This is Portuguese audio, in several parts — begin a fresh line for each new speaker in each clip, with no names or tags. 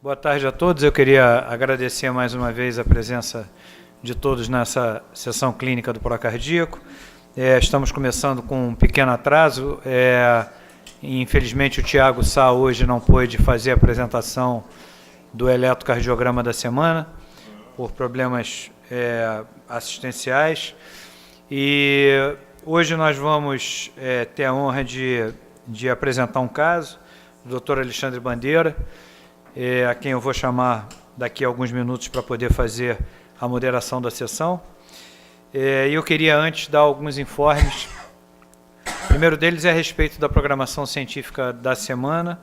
Boa tarde a todos. Eu queria agradecer mais uma vez a presença de todos nessa sessão clínica do Procardíaco. Estamos começando com um pequeno atraso. Infelizmente, o Tiago Sá hoje não pôde fazer a apresentação do eletrocardiograma da semana, por problemas assistenciais. E hoje nós vamos ter a honra de apresentar um caso do Dr. Alexandre Bandeira, a quem eu vou chamar daqui a alguns minutos para poder fazer a moderação da sessão. E eu queria antes dar alguns informes. O primeiro deles é a respeito da programação científica da semana.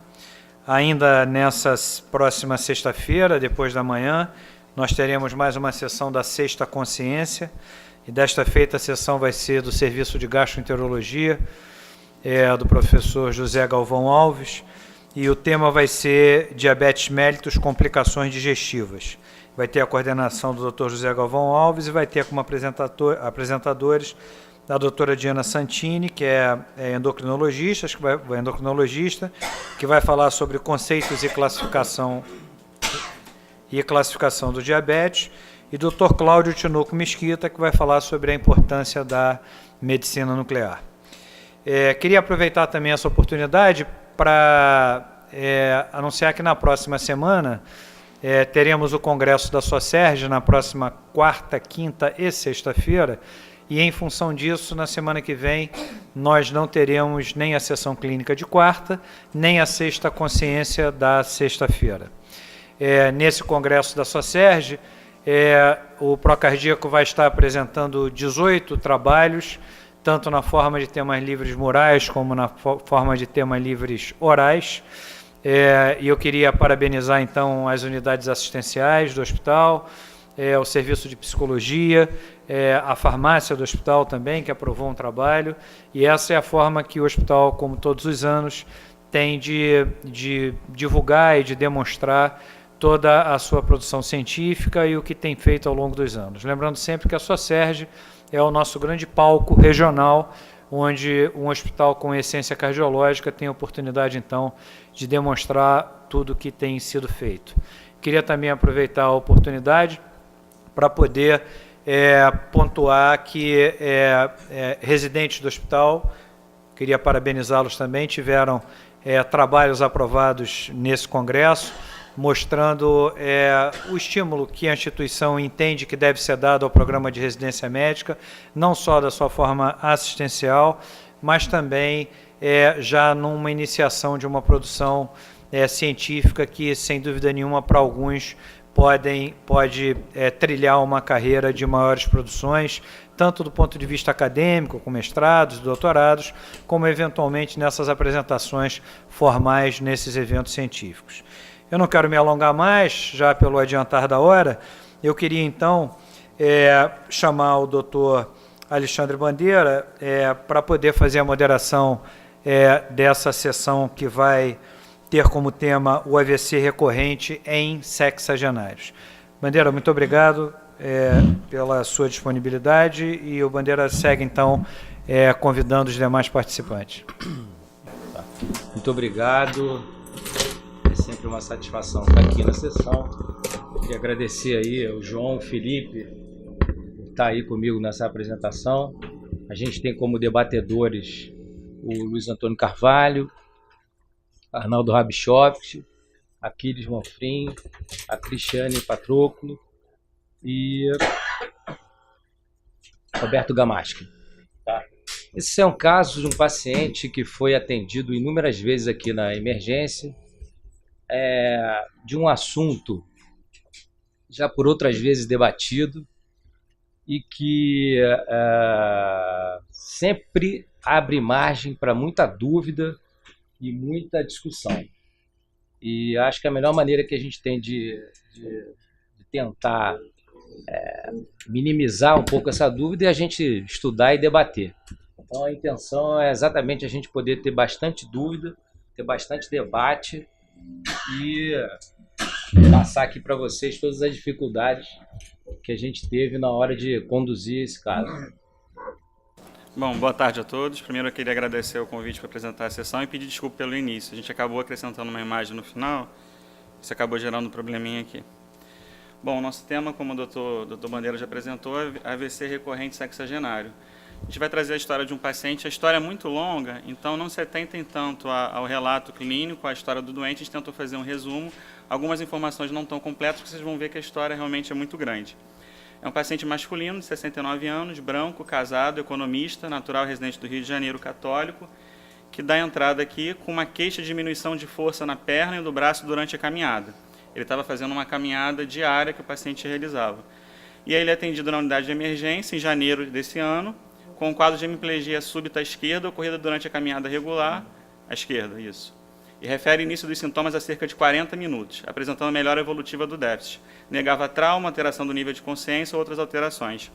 Ainda nessa próxima sexta-feira, depois da manhã, nós teremos mais uma sessão da Sexta Consciência, e desta feita a sessão vai ser do Serviço de Gastroenterologia, do professor José Galvão Alves, e o tema vai ser diabetes mellitus, complicações digestivas. Vai ter a coordenação do Dr. José Galvão Alves e vai ter como apresentadores a doutora Diana Santini, que é endocrinologista, que vai falar sobre conceitos e classificação do diabetes, e Dr. Cláudio Tinoco Mesquita, que vai falar sobre a importância da medicina nuclear. Queria aproveitar também essa oportunidade para anunciar que na próxima semana teremos o congresso da SOCERJ na próxima quarta, quinta e sexta-feira, e em função disso, na semana que vem, nós não teremos nem a sessão clínica de quarta, nem a Sexta Consciência da sexta-feira. Nesse congresso da SOCERJ, o Procardíaco vai estar apresentando 18 trabalhos, tanto na forma de temas livres murais, como na forma de temas livres orais. E eu queria parabenizar, então, as unidades assistenciais do hospital, o serviço de psicologia, a farmácia do hospital também, que aprovou um trabalho, e essa é a forma que o hospital, como todos os anos, tem de divulgar e de demonstrar toda a sua produção científica e o que tem feito ao longo dos anos. Lembrando sempre que a SOCERJ é o nosso grande palco regional, onde um hospital com essência cardiológica tem a oportunidade, então, de demonstrar tudo o que tem sido feito. Queria também aproveitar a oportunidade para poder pontuar que residentes do hospital, queria parabenizá-los também, tiveram trabalhos aprovados nesse congresso, mostrando o estímulo que a instituição entende que deve ser dado ao programa de residência médica, não só da sua forma assistencial, mas também já numa iniciação de uma produção científica que, sem dúvida nenhuma, para alguns pode trilhar uma carreira de maiores produções, tanto do ponto de vista acadêmico, com mestrados, doutorados, como eventualmente nessas apresentações formais nesses eventos científicos. Eu não quero me alongar mais, já pelo adiantar da hora. Eu queria, então, chamar o doutor Alexandre Bandeira para poder fazer a moderação dessa sessão que vai ter como tema o AVC recorrente em sexagenários. Bandeira, muito obrigado pela sua disponibilidade, e o Bandeira segue, então, convidando os demais participantes.
Muito obrigado. É sempre uma satisfação estar aqui na sessão. Queria agradecer aí ao João, o Felipe, por estar aí comigo nessa apresentação. A gente tem como debatedores o Luiz Antônio Carvalho, Arnaldo Rabichoft, Aquiles Manfrim, a Cristiane Patroclo e Roberto Gamaschi. Tá? Esse é um caso de um paciente que foi atendido inúmeras vezes aqui na emergência, de um assunto já por outras vezes debatido e que sempre abre margem para muita dúvida e muita discussão. E acho que a melhor maneira que a gente tem de tentar minimizar um pouco essa dúvida é a gente estudar e debater. Então a intenção é exatamente a gente poder ter bastante dúvida, ter bastante debate e passar aqui para vocês todas as dificuldades que a gente teve na hora de conduzir esse caso.
Bom, boa tarde a todos. Primeiro eu queria agradecer o convite para apresentar a sessão e pedir desculpa pelo início. A gente acabou acrescentando uma imagem no final Isso acabou gerando um probleminha aqui. Bom, nosso tema, como o doutor Bandeira já apresentou, é AVC recorrente sexagenário. A gente vai trazer a história de um paciente. A história é muito longa, então não se atentem tanto ao relato clínico, à história do doente. A gente tentou fazer um resumo. Algumas informações não estão completas, porque vocês vão ver que a história realmente é muito grande. É um paciente masculino, de 69 anos, branco, casado, economista, natural residente do Rio de Janeiro, católico, que dá entrada aqui com uma queixa de diminuição de força na perna e do braço durante a caminhada. Ele estava fazendo uma caminhada diária que o paciente realizava. E aí ele é atendido na unidade de emergência em janeiro desse ano, com um quadro de hemiplegia súbita à esquerda, ocorrida durante a caminhada regular, à esquerda, isso. E refere início dos sintomas a cerca de 40 minutos, apresentando melhora evolutiva do déficit. Negava trauma, alteração do nível de consciência ou outras alterações.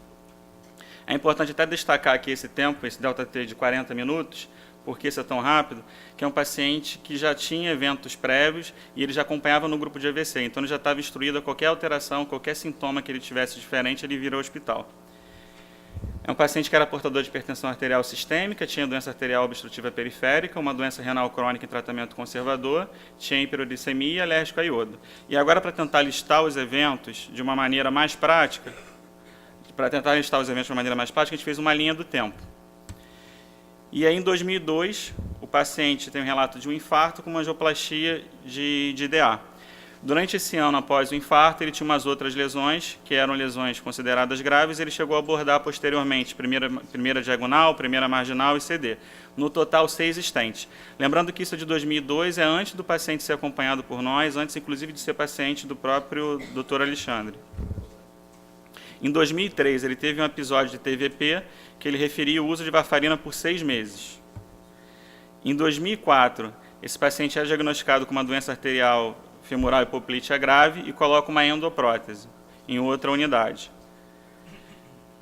É importante até destacar aqui esse tempo, esse delta T de 40 minutos, porque isso é tão rápido, que é um paciente que já tinha eventos prévios e ele já acompanhava no grupo de AVC, então ele já estava instruído a qualquer alteração, qualquer sintoma que ele tivesse diferente, ele vira ao hospital. É um paciente que era portador de hipertensão arterial sistêmica, tinha doença arterial obstrutiva periférica, uma doença renal crônica em tratamento conservador, tinha hiperuricemia e alérgico a iodo. E agora, para tentar listar os eventos de uma maneira mais prática, a gente fez uma linha do tempo. E aí, em 2002, o paciente tem um relato de um infarto com uma angioplastia de DA. Durante esse ano, após o infarto, ele tinha umas outras lesões, que eram lesões consideradas graves, e ele chegou a abordar posteriormente, primeira diagonal, primeira marginal e CD. No total, 6 stents. Lembrando que isso de 2002 é antes do paciente ser acompanhado por nós, antes inclusive de ser paciente do próprio Dr. Alexandre. Em 2003, ele teve um episódio de TVP, que ele referia o uso de varfarina por 6 meses. Em 2004, esse paciente é diagnosticado com uma doença arterial femoral hipoplítea grave e coloca uma endoprótese em outra unidade.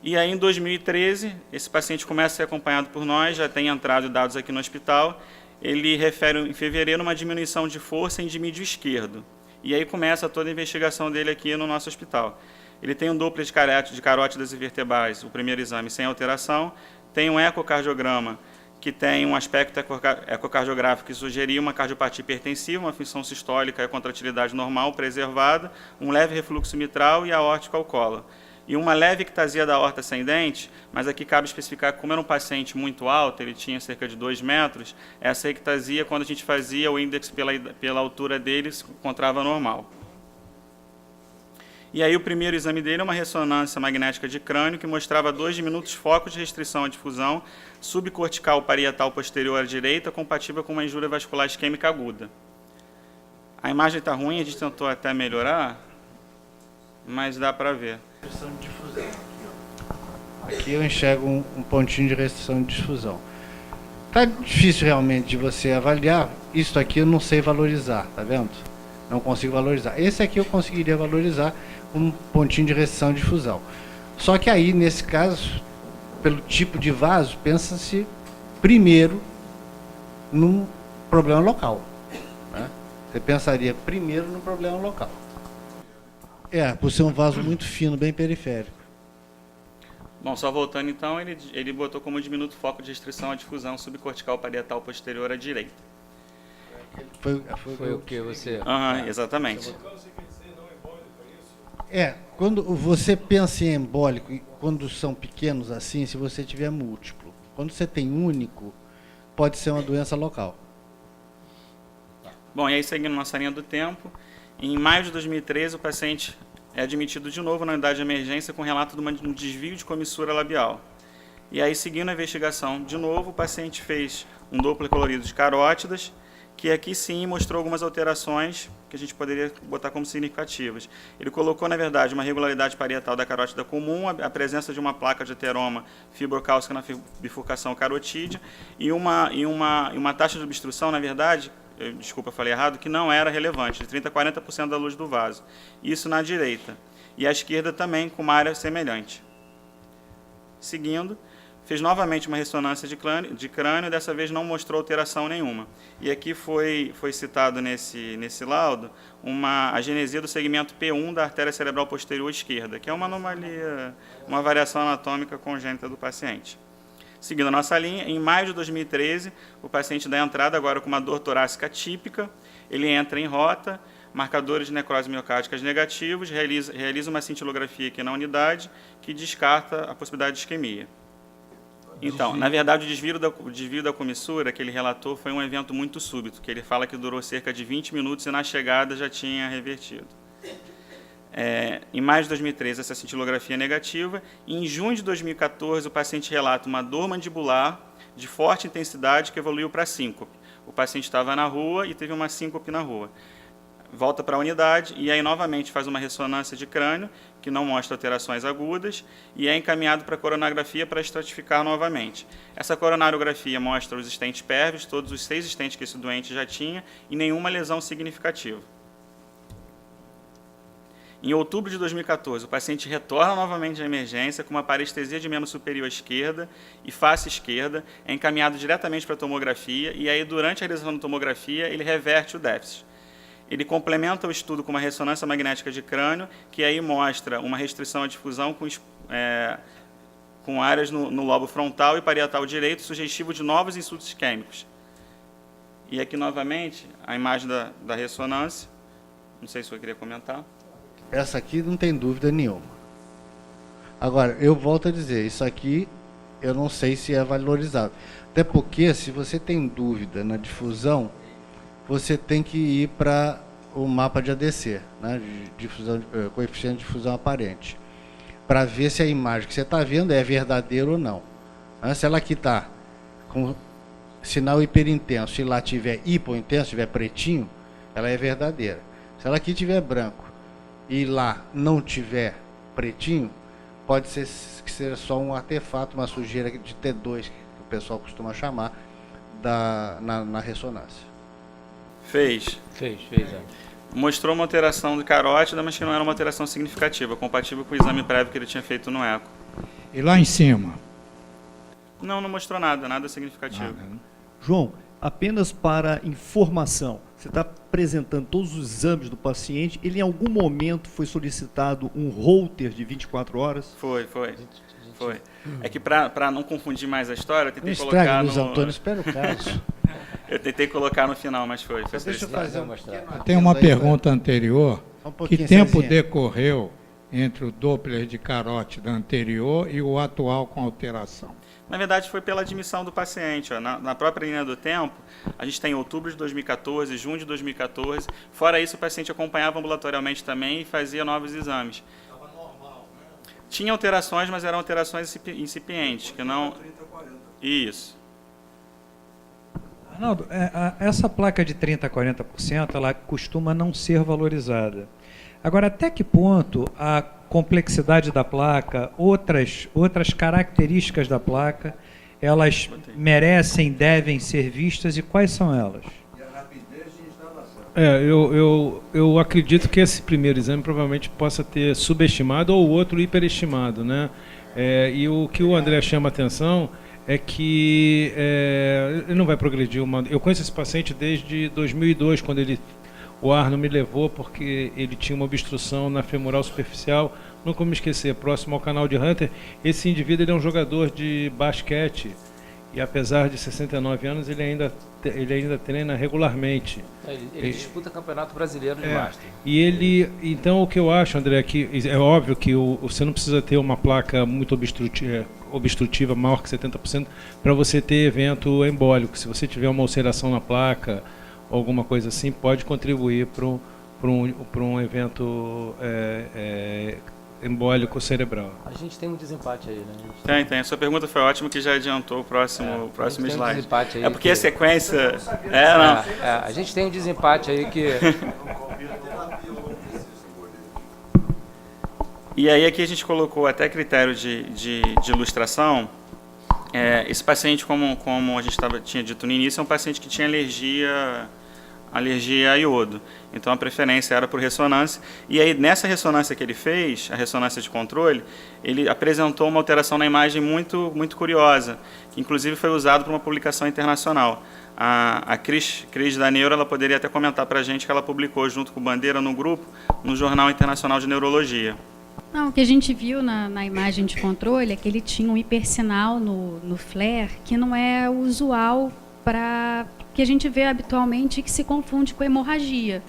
E aí, em 2013, esse paciente começa a ser acompanhado por nós, já tem entrado dados aqui no hospital. Ele refere, em fevereiro, uma diminuição de força em dimídio esquerdo. E aí começa toda a investigação dele aqui no nosso hospital. Ele tem um Doppler de carótidas e vertebrais, o primeiro exame sem alteração, tem um ecocardiograma que tem um aspecto ecocardiográfico que sugeria uma cardiopatia hipertensiva, uma função sistólica e contratilidade normal preservada, um leve refluxo mitral e aórtico ao colo. E uma leve ictasia da aorta ascendente, mas aqui cabe especificar que como era um paciente muito alto, ele tinha cerca de 2 metros, essa ictasia, quando a gente fazia o índice pela altura dele, se encontrava normal. E aí o primeiro exame dele é uma ressonância magnética de crânio que mostrava 2 diminutos focos de restrição à difusão subcortical parietal posterior à direita, compatível com uma injúria vascular isquêmica aguda. A imagem está ruim, a gente tentou até melhorar, mas dá para ver.
Restrição de difusão. Aqui eu enxergo um pontinho de restrição de difusão. Tá difícil realmente de você avaliar. Isso aqui eu não sei valorizar, tá vendo? Não consigo valorizar. Esse aqui eu conseguiria valorizar um pontinho de restrição de difusão. Só que aí, nesse caso, pelo tipo de vaso, pensa-se primeiro num problema local, né? Você pensaria primeiro no problema local. Por ser um vaso muito fino, bem periférico.
Bom, só voltando então, ele botou como diminuto foco de restrição à difusão subcortical parietal posterior à direita.
Foi o que você...
Exatamente.
Quando você pensa em embólico, quando são pequenos assim, se você tiver múltiplo. Quando você tem único, pode ser uma doença local.
Bom, e aí seguindo nossa linha do tempo, em maio de 2013 o paciente é admitido de novo na unidade de emergência com relato de um desvio de comissura labial. E aí, seguindo a investigação, de novo, o paciente fez um Doppler colorido de carótidas, que aqui sim mostrou algumas alterações que a gente poderia botar como significativas. Ele colocou, na verdade, uma regularidade parietal da carótida comum, a presença de uma placa de ateroma fibrocálcica na bifurcação carotídea e uma taxa de obstrução, na verdade, desculpa, falei errado, que não era relevante, de 30% a 40% da luz do vaso. Isso na direita. E à esquerda também, com uma área semelhante. Seguindo, fez novamente uma ressonância de crânio, dessa vez não mostrou alteração nenhuma. E aqui foi citado nesse laudo a agenesia do segmento P1 da artéria cerebral posterior esquerda, que é uma anomalia, uma variação anatômica congênita do paciente. Seguindo a nossa linha, em maio de 2013, o paciente dá entrada agora com uma dor torácica típica, ele entra em rota, marcadores de necrose miocárdica negativos, realiza uma cintilografia aqui na unidade, que descarta a possibilidade de isquemia. Então, na verdade, o desvio da comissura que ele relatou foi um evento muito súbito, que ele fala que durou cerca de 20 minutos e na chegada já tinha revertido. Em maio de 2013, essa cintilografia negativa. Em junho de 2014, o paciente relata uma dor mandibular de forte intensidade que evoluiu para síncope. O paciente estava na rua e teve uma síncope na rua. Volta para a unidade e aí novamente faz uma ressonância de crânio, que não mostra alterações agudas, e é encaminhado para a coronografia para estratificar novamente. Essa coronariografia mostra os estentes pérvios, todos os 6 estentes que esse doente já tinha, e nenhuma lesão significativa. Em outubro de 2014, o paciente retorna novamente à emergência com uma parestesia de membro superior esquerda e face esquerda, é encaminhado diretamente para a tomografia, e aí durante a realização da tomografia ele reverte o déficit. Ele complementa o estudo com uma ressonância magnética de crânio, que aí mostra uma restrição à difusão com áreas no lobo frontal e parietal direito, sugestivo de novos insultos isquêmicos. E aqui, novamente, a imagem da ressonância. Não sei se você queria comentar.
Essa aqui não tem dúvida nenhuma. Agora, eu volto a dizer, isso aqui eu não sei se é valorizável. Até porque, se você tem dúvida na difusão, você tem que ir para o mapa de ADC, né, de difusão, coeficiente de difusão aparente, para ver se a imagem que você está vendo é verdadeira ou não. Se ela aqui está com sinal hiperintenso, se lá tiver hipointenso, tiver pretinho, ela é verdadeira. Se ela aqui tiver branco e lá não tiver pretinho, pode ser que seja só um artefato, uma sujeira de T2, que o pessoal costuma chamar, na ressonância.
Fez. Mostrou uma alteração de carótida, mas que não era uma alteração significativa, compatível com o exame prévio que ele tinha feito no eco.
E lá em cima?
Não mostrou nada significativo.
João, apenas para informação, você está apresentando todos os exames do paciente, ele em algum momento foi solicitado um holter de 24 horas?
Foi. É que para não confundir mais a história, eu tentei
Não
colocar
estraga,
no...
Luiz Antônio, espera o caso.
Eu tentei colocar no final, mas foi
Deixa eu fazer um
Tem uma pergunta anterior.
Um
Que
pouquinho,
tempo
Cezinha.
decorreu entre o Doppler de carótida anterior e o atual com alteração?
Na verdade, foi pela admissão do paciente. Ó. Na própria linha do tempo, a gente tem outubro de 2014, junho de 2014. Fora isso, o paciente acompanhava ambulatorialmente também e fazia novos exames. Estava normal, né? Tinha alterações, mas eram alterações incipientes, que não... Isso.
Arnaldo, essa placa de 30% a 40%, ela costuma não ser valorizada. Agora, até que ponto a complexidade da placa, outras características da placa, elas merecem, devem ser vistas e quais são elas?
Eu acredito que esse primeiro exame provavelmente possa ter subestimado ou o outro hiperestimado, né? E o que o André chama a atenção é que ele não vai progredir. Eu conheço esse paciente desde 2002, quando o Arno me levou porque ele tinha uma obstrução na femoral superficial, nunca vou me esquecer, próximo ao canal de Hunter. Esse indivíduo ele é um jogador de basquete e apesar de 69 anos ele ainda treina regularmente.
Ele disputa campeonato brasileiro de Master.
E então o que eu acho, André, é que é óbvio que você não precisa ter uma placa muito obstrutiva maior que 70% para você ter evento embólico. Se você tiver uma ulceração na placa, alguma coisa assim, pode contribuir para um evento embólico cerebral.
A gente tem um desempate aí, né?
Tem. A sua pergunta foi ótima, que já adiantou o próximo slide.
Desempate aí
Porque a sequência... não.
A gente tem um desempate aí que...
E aí aqui a gente colocou até critério de ilustração. Esse paciente, como a gente tinha dito no início, é um paciente que tinha alergia a iodo. Então a preferência era por ressonância. E aí nessa ressonância que ele fez, a ressonância de controle, ele apresentou uma alteração na imagem muito, muito curiosa, que inclusive foi usado para uma publicação internacional. A Cris da Neuro, ela poderia até comentar para a gente que ela publicou junto com o Bandeira no grupo, no Jornal Internacional de Neurologia.
Não, o que a gente viu na imagem de controle é que ele tinha um hipersinal no flare que não é usual para que a gente vê habitualmente, que se confunde com hemorragia.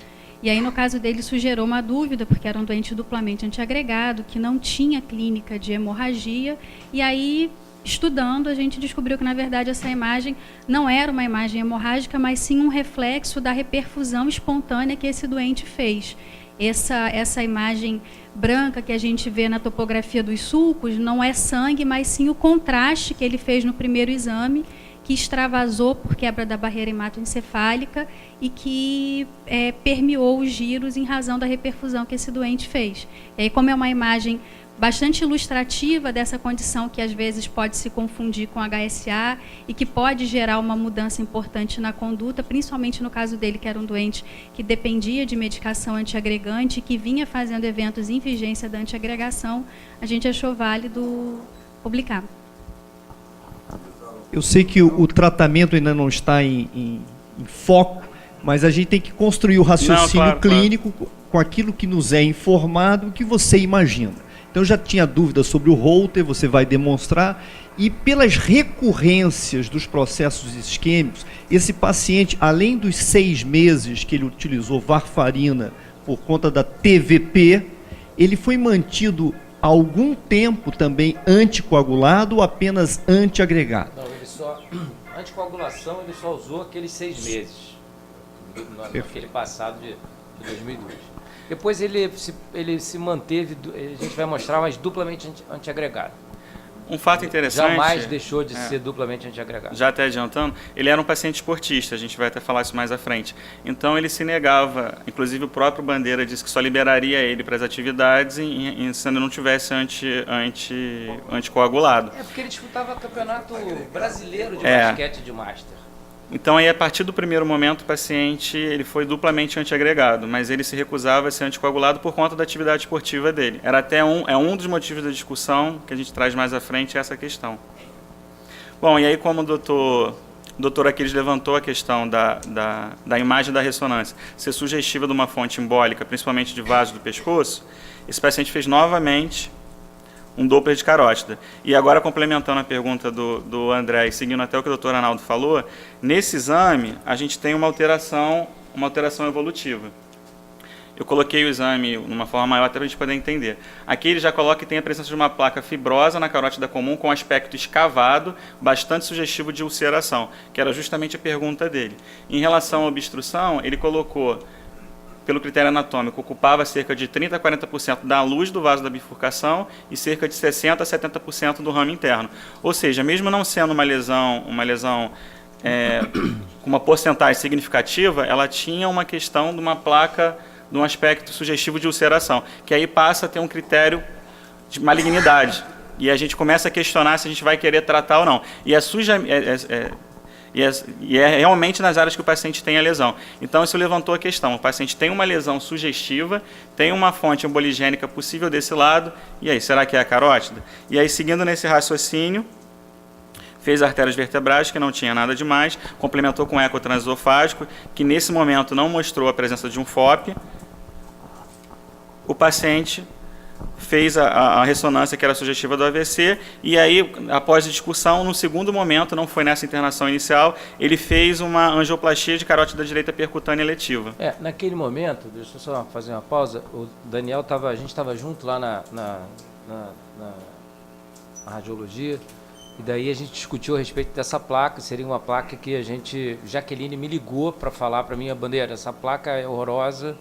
E aí, no caso dele, isso gerou uma dúvida, porque era um doente duplamente antiagregado, que não tinha clínica de hemorragia. E aí, estudando, a gente descobriu que, na verdade, essa imagem não era uma imagem hemorrágica, mas sim um reflexo da reperfusão espontânea que esse doente fez. Essa imagem branca que a gente vê na topografia dos sulcos não é sangue, mas sim o contraste que ele fez no primeiro exame, que extravasou por quebra da barreira hematoencefálica e que permeou os giros em razão da reperfusão que esse doente fez. E aí, como é uma imagem bastante ilustrativa dessa condição que às vezes pode se confundir com HSA e que pode gerar uma mudança importante na conduta, principalmente no caso dele, que era um doente que dependia de medicação antiagregante e que vinha fazendo eventos em vigência da antiagregação, a gente achou válido publicar.
Eu sei que o tratamento ainda não está em foco, mas a gente tem que construir o raciocínio clínico com aquilo que nos é informado, o que você imagina. Então, eu já tinha dúvida sobre o Holter, você vai demonstrar, e pelas recorrências dos processos isquêmicos, esse paciente, além dos 6 meses que ele utilizou varfarina por conta da TVP, ele foi mantido algum tempo também anticoagulado ou apenas antiagregado?
Não, ele só, anticoagulação, ele só usou aqueles 6 meses, naquele passado de 2002. Depois ele se manteve, a gente vai mostrar, mas duplamente antiagregado.
Um fato interessante...
Jamais deixou de ser duplamente antiagregado.
Já até adiantando, ele era um paciente esportista, a gente vai até falar isso mais à frente. Então ele se negava, inclusive o próprio Bandeira disse que só liberaria ele para as atividades se ele não tivesse anticoagulado.
É porque ele disputava campeonato brasileiro de basquete de Master.
Então, aí, a partir do primeiro momento, o paciente ele foi duplamente antiagregado, mas ele se recusava a ser anticoagulado por conta da atividade esportiva dele. Era até um dos motivos da discussão, que a gente traz mais à frente, essa questão. Bom, e aí, como o doutor Aquiles levantou a questão da imagem da ressonância ser sugestiva de uma fonte embólica, principalmente de vaso do pescoço, esse paciente fez novamente um Doppler de carótida. E agora, complementando a pergunta do André e seguindo até o que o doutor Arnaldo falou, nesse exame a gente tem uma alteração evolutiva. Eu coloquei o exame numa forma maior até para a gente poder entender. Aqui ele já coloca que tem a presença de uma placa fibrosa na carótida comum com aspecto escavado, bastante sugestivo de ulceração, que era justamente a pergunta dele. Em relação à obstrução, ele colocou, pelo critério anatômico, ocupava cerca de 30% a 40% da luz do vaso da bifurcação e cerca de 60% a 70% do ramo interno. Ou seja, mesmo não sendo uma lesão com uma porcentagem significativa, ela tinha uma questão de uma placa, de um aspecto sugestivo de ulceração, que aí passa a ter um critério de malignidade. E a gente começa a questionar se a gente vai querer tratar ou não. E é realmente nas áreas que o paciente tem a lesão. Então, isso levantou a questão. O paciente tem uma lesão sugestiva, tem uma fonte emboligênica possível desse lado, e aí, será que é a carótida? E aí, seguindo nesse raciocínio, fez artérias vertebrais, que não tinha nada demais, complementou com eco transesofágico, que nesse momento não mostrou a presença de um FOP. O paciente fez a ressonância que era sugestiva do AVC, e aí, após a discussão, no segundo momento, não foi nessa internação inicial, ele fez uma angioplastia de carótida direita percutânea letiva.
Naquele momento, deixa eu só fazer uma pausa, o Daniel a gente estava junto lá na radiologia, e daí a gente discutiu a respeito dessa placa, seria uma placa que Jaqueline me ligou para falar para mim, a Bandeira, essa placa é horrorosa,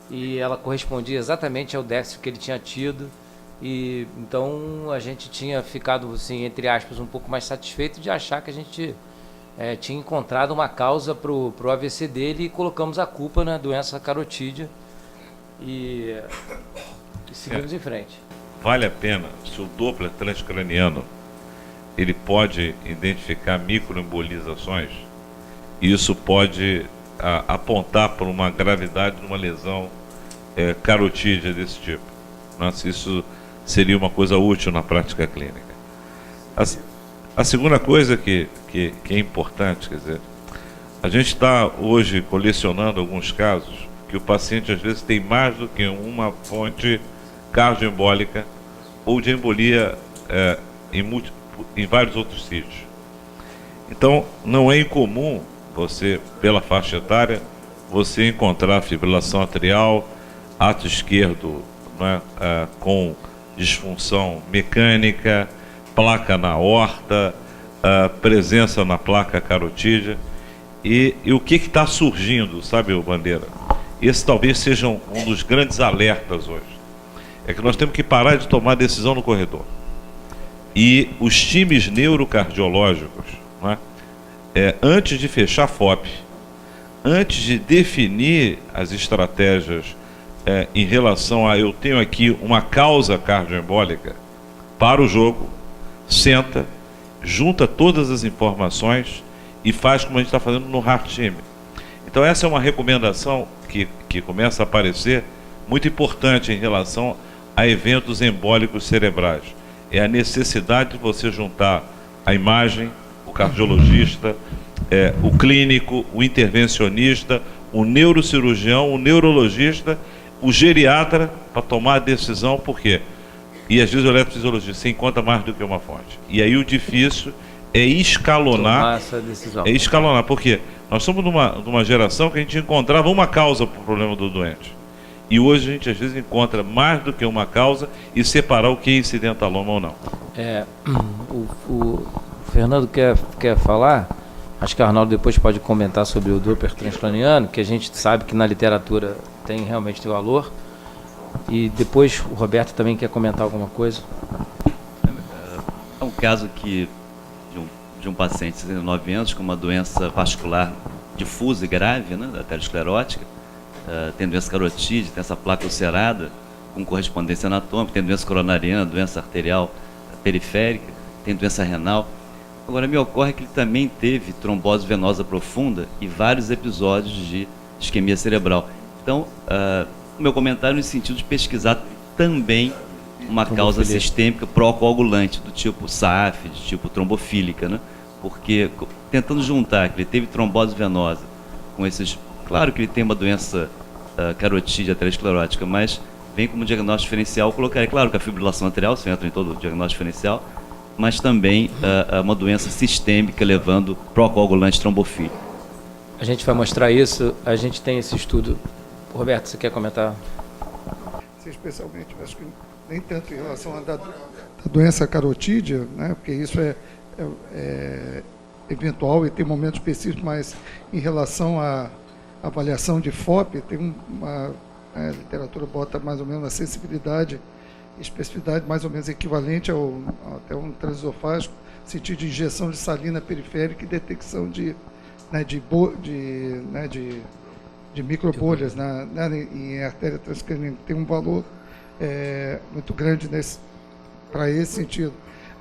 e ela correspondia exatamente ao déficit que ele tinha tido, e então a gente tinha ficado, assim, entre aspas, um pouco mais satisfeito de achar que a gente tinha encontrado uma causa para o AVC dele, e colocamos a culpa na doença carotídea e seguimos em frente.
Vale a pena, se o Doppler transcraniano ele pode identificar microembolizações, e isso pode apontar para uma gravidade de uma lesão carotídea desse tipo. Nossa, isso seria uma coisa útil na prática clínica. A segunda coisa que é importante, quer dizer, a gente está hoje colecionando alguns casos que o paciente às vezes tem mais do que uma fonte cardioembólica ou de embolia em vários outros sítios. Então, não é incomum você, pela faixa etária, você encontrar fibrilação atrial, ato esquerdo, né, com disfunção mecânica, placa na aorta, presença na placa carotídea. E o que está surgindo, sabe, Bandeira? Esse talvez seja um dos grandes alertas hoje. É que nós temos que parar de tomar decisão no corredor. E os times neurocardiológicos, né, antes de fechar FOP, antes de definir as estratégias em relação a eu tenho aqui uma causa cardioembólica, para o jogo, senta, junta todas as informações e faz como a gente está fazendo no Heart Team. Então essa é uma recomendação que começa a aparecer muito importante em relação a eventos embólicos cerebrais. É a necessidade de você juntar a imagem, o cardiologista, o clínico, o intervencionista, o neurocirurgião, o neurologista, o geriatra, para tomar a decisão, por quê? E às vezes o eletrofisiologista se encontra mais do que uma fonte. E aí o difícil é escalonar.
Tomar essa decisão.
É escalonar, porque nós somos numa geração que a gente encontrava uma causa para o problema do doente. E hoje a gente às vezes encontra mais do que uma causa e separar o que é incidentaloma ou não.
O Fernando quer falar? Acho que o Arnaldo depois pode comentar sobre o Doppler transcraniano, que a gente sabe que na literatura tem realmente valor. E depois o Roberto também quer comentar alguma coisa.
É um caso de um paciente de 69 anos com uma doença vascular difusa e grave, né, da aterosclerótica, tem doença carotídea, tem essa placa ulcerada com correspondência anatômica, tem doença coronariana, doença arterial periférica, tem doença renal. Agora, me ocorre que ele também teve trombose venosa profunda e vários episódios de isquemia cerebral. Então, o meu comentário é no sentido de pesquisar também uma causa sistêmica pró-coagulante, do tipo SAF, de tipo trombofílica, né? Porque, tentando juntar que ele teve trombose venosa com esses... Claro que ele tem uma doença carotídea aterosclerótica, mas vem como diagnóstico diferencial, colocaria, claro que a fibrilação atrial, isso entra em todo o diagnóstico diferencial, mas também uma doença sistêmica levando pró-coagulante trombofílico.
A gente vai mostrar isso, a gente tem esse estudo. Roberto, você quer comentar?
Especialmente, acho que nem tanto em relação à da doença carotídea, né, porque isso é eventual e tem momentos específicos, mas em relação à avaliação de FOP, tem a literatura bota mais ou menos a sensibilidade e especificidade mais ou menos equivalente até um transesofágico, sentido de injeção de salina periférica e detecção de microbolhas em artéria transcraniana. Tem um valor muito grande para esse sentido.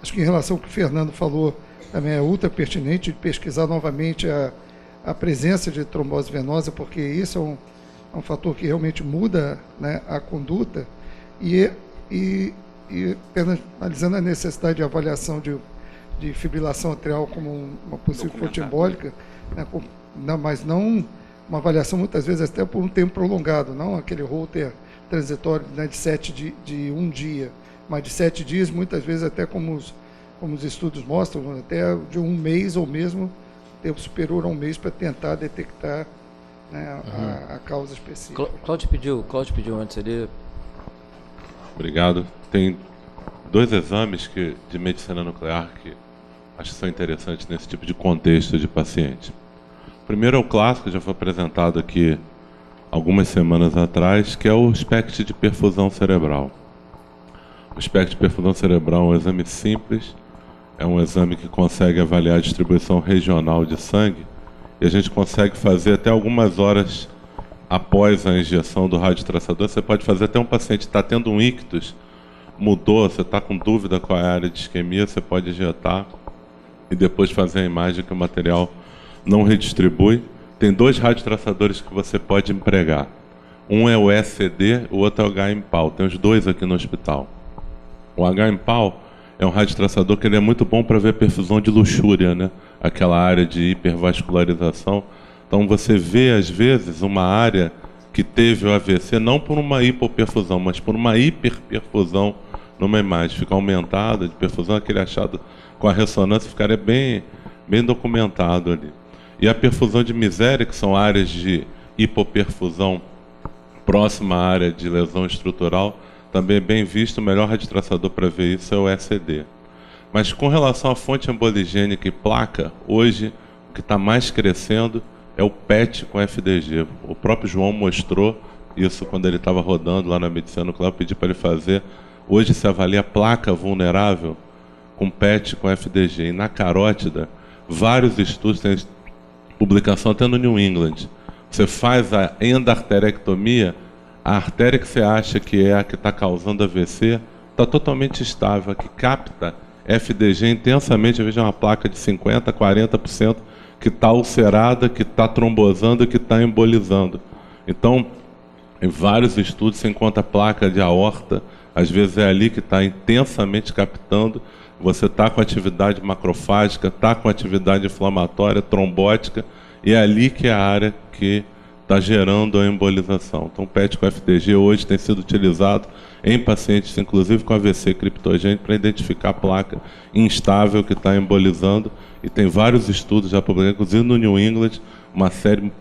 Acho que em relação ao que o Fernando falou, também é ultra pertinente de pesquisar novamente a presença de trombose venosa, porque isso é um fator que realmente muda, né, a conduta e analisando a necessidade de avaliação de fibrilação atrial como uma possível fonte embólica, né, mas não uma avaliação muitas vezes até por um tempo prolongado, não aquele holter transitório, né, de um dia, mas de 7 dias, muitas vezes até como os estudos mostram, até de um mês ou mesmo tempo superior a um mês para tentar detectar, né, a causa específica.
Cláudio pediu antes ali.
Obrigado. Tem 2 exames de medicina nuclear que acho que são interessantes nesse tipo de contexto de paciente. O primeiro é o clássico, já foi apresentado aqui algumas semanas atrás, que é o SPECT de perfusão cerebral. O SPECT de perfusão cerebral é um exame simples, é um exame que consegue avaliar a distribuição regional de sangue e a gente consegue fazer até algumas horas após a injeção do radiotraçador. Você pode fazer até um paciente que está tendo um ictus, mudou, você está com dúvida qual é a área de isquemia, você pode injetar e depois fazer a imagem que o material não redistribui. Tem 2 radiotraçadores que você pode empregar. Um é o SCD, o outro é o HMPAL. Tem os 2 aqui no hospital. O HMPAL é um radiotraçador que ele é muito bom para ver perfusão de luxúria, né? Aquela área de hipervascularização. Então você vê, às vezes, uma área que teve o AVC não por uma hipoperfusão, mas por uma hiperperfusão numa imagem. Fica aumentada de perfusão, aquele achado com a ressonância ficaria bem documentado ali. E a perfusão de miséria, que são áreas de hipoperfusão próxima à área de lesão estrutural, também é bem visto. O melhor raditraçador para ver isso é o ECD. Mas com relação à fonte emboligênica e placa, hoje o que está mais crescendo é o PET com FDG. O próprio João mostrou isso quando ele estava rodando lá na medicina nuclear. Eu pedi para ele fazer. Hoje se avalia placa vulnerável com PET com FDG. E na carótida, vários estudos, tem publicação até no New England. Você faz a endarterectomia, a artéria que você acha que é a que está causando AVC está totalmente estável. A que capta FDG intensamente, às vezes é uma placa de 50%, 40%, que está ulcerada, que está trombosando, que está embolizando. Então, em vários estudos você encontra placa de aorta, às vezes é ali que está intensamente captando. Você está com atividade macrofágica, está com atividade inflamatória, trombótica, e é ali que é a área que está gerando a embolização. Então, o PET com FDG hoje tem sido utilizado em pacientes, inclusive com AVC criptogênico, para identificar a placa instável que está embolizando. E tem vários estudos já publicados, inclusive no New England, uma série,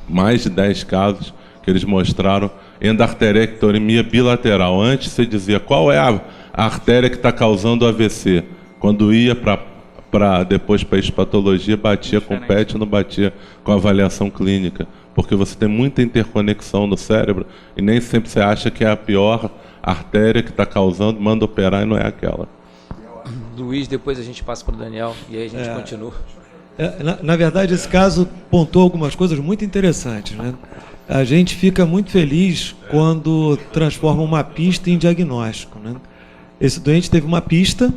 mais de 10 casos, que eles mostraram endarterectomia bilateral. Antes você dizia qual é a artéria que está causando AVC. Quando ia depois para a histopatologia, batia com PET, não batia com avaliação clínica. Porque você tem muita interconexão no cérebro e nem sempre você acha que é a pior artéria que está causando, manda operar e não é aquela.
Luiz, depois a gente passa para o Daniel e aí a gente continua.
Na verdade, esse caso pontuou algumas coisas muito interessantes, né? A gente fica muito feliz quando transforma uma pista em diagnóstico, né? Esse doente teve uma pista,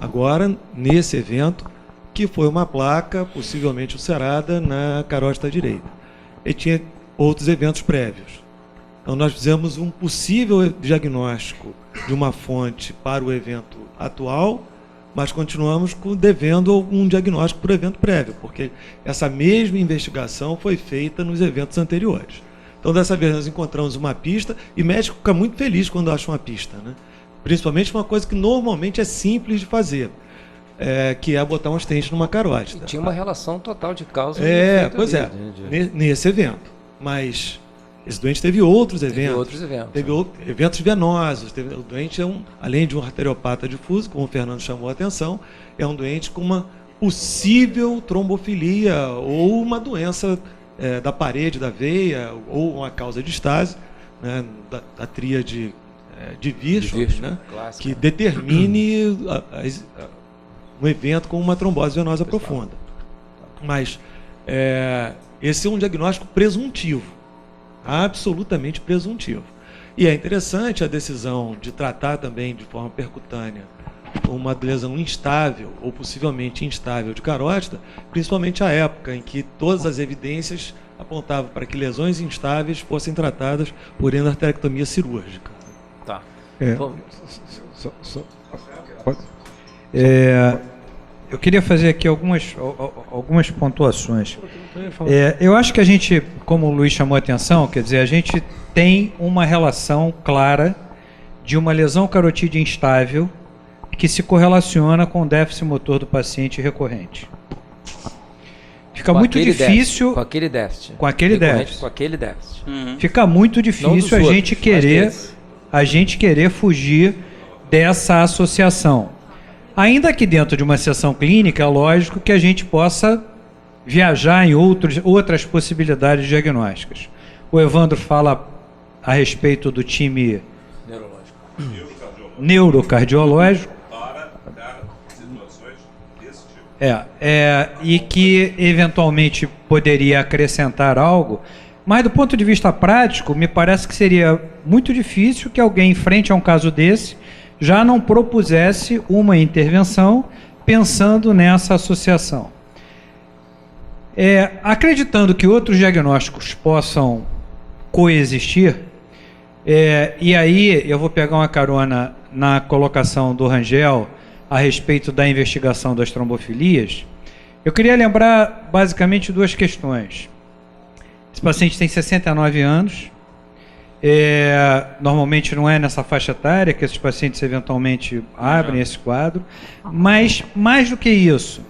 agora, nesse evento, que foi uma placa, possivelmente ulcerada, na carótida direita. Ele tinha outros eventos prévios. Então, nós fizemos um possível diagnóstico de uma fonte para o evento atual, mas continuamos devendo algum diagnóstico para o evento prévio, porque essa mesma investigação foi feita nos eventos anteriores. Então, dessa vez, nós encontramos uma pista, e o médico fica muito feliz quando acha uma pista, né? Principalmente uma coisa que normalmente é simples de fazer, que é botar um stent numa carótida.
E tinha uma relação total de causa.
Pois é, nesse evento. Mas esse doente teve outros eventos. Teve eventos venosos. O doente além de um arteriopata difuso, como o Fernando chamou a atenção, é um doente com uma possível trombofilia ou uma doença da parede da veia ou uma causa de estase, né, da tríade de Virchow, né, que determine um evento com uma trombose venosa profunda. Mas esse é um diagnóstico presuntivo, absolutamente presuntivo. E é interessante a decisão de tratar também de forma percutânea uma lesão instável ou possivelmente instável de carótida, principalmente à época em que todas as evidências apontavam para que lesões instáveis fossem tratadas por endarterectomia cirúrgica.
Tá.
Eu queria fazer aqui algumas pontuações. Eu acho que a gente, como o Luiz chamou a atenção, quer dizer, a gente tem uma relação clara de uma lesão carotídea instável que se correlaciona com o déficit motor do paciente recorrente. Fica muito difícil...
Com aquele déficit.
Com aquele déficit.
Com aquele déficit.
Fica muito difícil a gente querer fugir dessa associação. Ainda que dentro de uma sessão clínica, é lógico que a gente possa viajar em outras possibilidades diagnósticas. O Evandro fala a respeito do time neurocardiológico. E que eventualmente poderia acrescentar algo, mas do ponto de vista prático, me parece que seria muito difícil que alguém, frente a um caso desse, já não propusesse uma intervenção pensando nessa associação. Acreditando que outros diagnósticos possam coexistir, e aí eu vou pegar uma carona na colocação do Rangel a respeito da investigação das trombofilias, eu queria lembrar basicamente duas questões. Esse paciente tem 69 anos, normalmente não é nessa faixa etária que esses pacientes eventualmente abrem esse quadro, mas mais do que isso,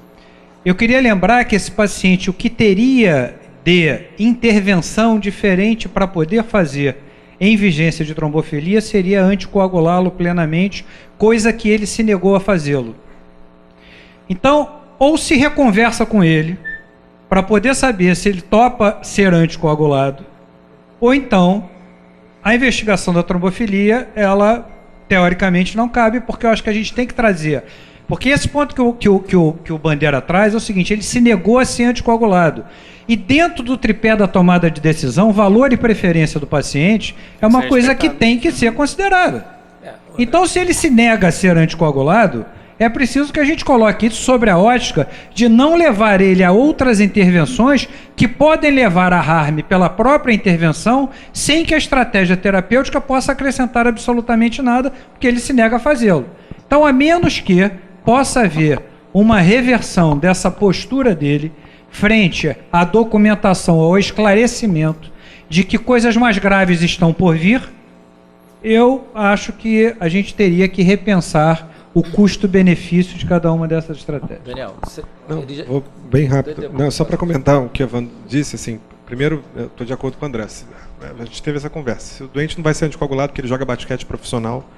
eu queria lembrar que esse paciente, o que teria de intervenção diferente para poder fazer em vigência de trombofilia seria anticoagulá-lo plenamente, coisa que ele se negou a fazê-lo. Então, ou se reconversa com ele para poder saber se ele topa ser anticoagulado, ou então a investigação da trombofilia, ela teoricamente não cabe, porque eu acho que a gente tem que trazer. Porque esse ponto que o Bandeira traz é o seguinte: ele se negou a ser anticoagulado. E dentro do tripé da tomada de decisão, valor e preferência do paciente é uma coisa que tem que ser considerada. Então, se ele se nega a ser anticoagulado, é preciso que a gente coloque isso sobre a ótica de não levar ele a outras intervenções que podem levar a harm pela própria intervenção, sem que a estratégia terapêutica possa acrescentar absolutamente nada, porque ele se nega a fazê-lo. Então, a menos que possa haver uma reversão dessa postura dele frente à documentação, ao esclarecimento de que coisas mais graves estão por vir, eu acho que a gente teria que repensar o custo-benefício de cada uma dessas estratégias.
Daniel,
vou bem rápido. Não, só para comentar o que a Van disse, assim, primeiro, eu estou de acordo com o André. A gente teve essa conversa. Se o doente não vai ser anticoagulado porque ele joga basquete profissional,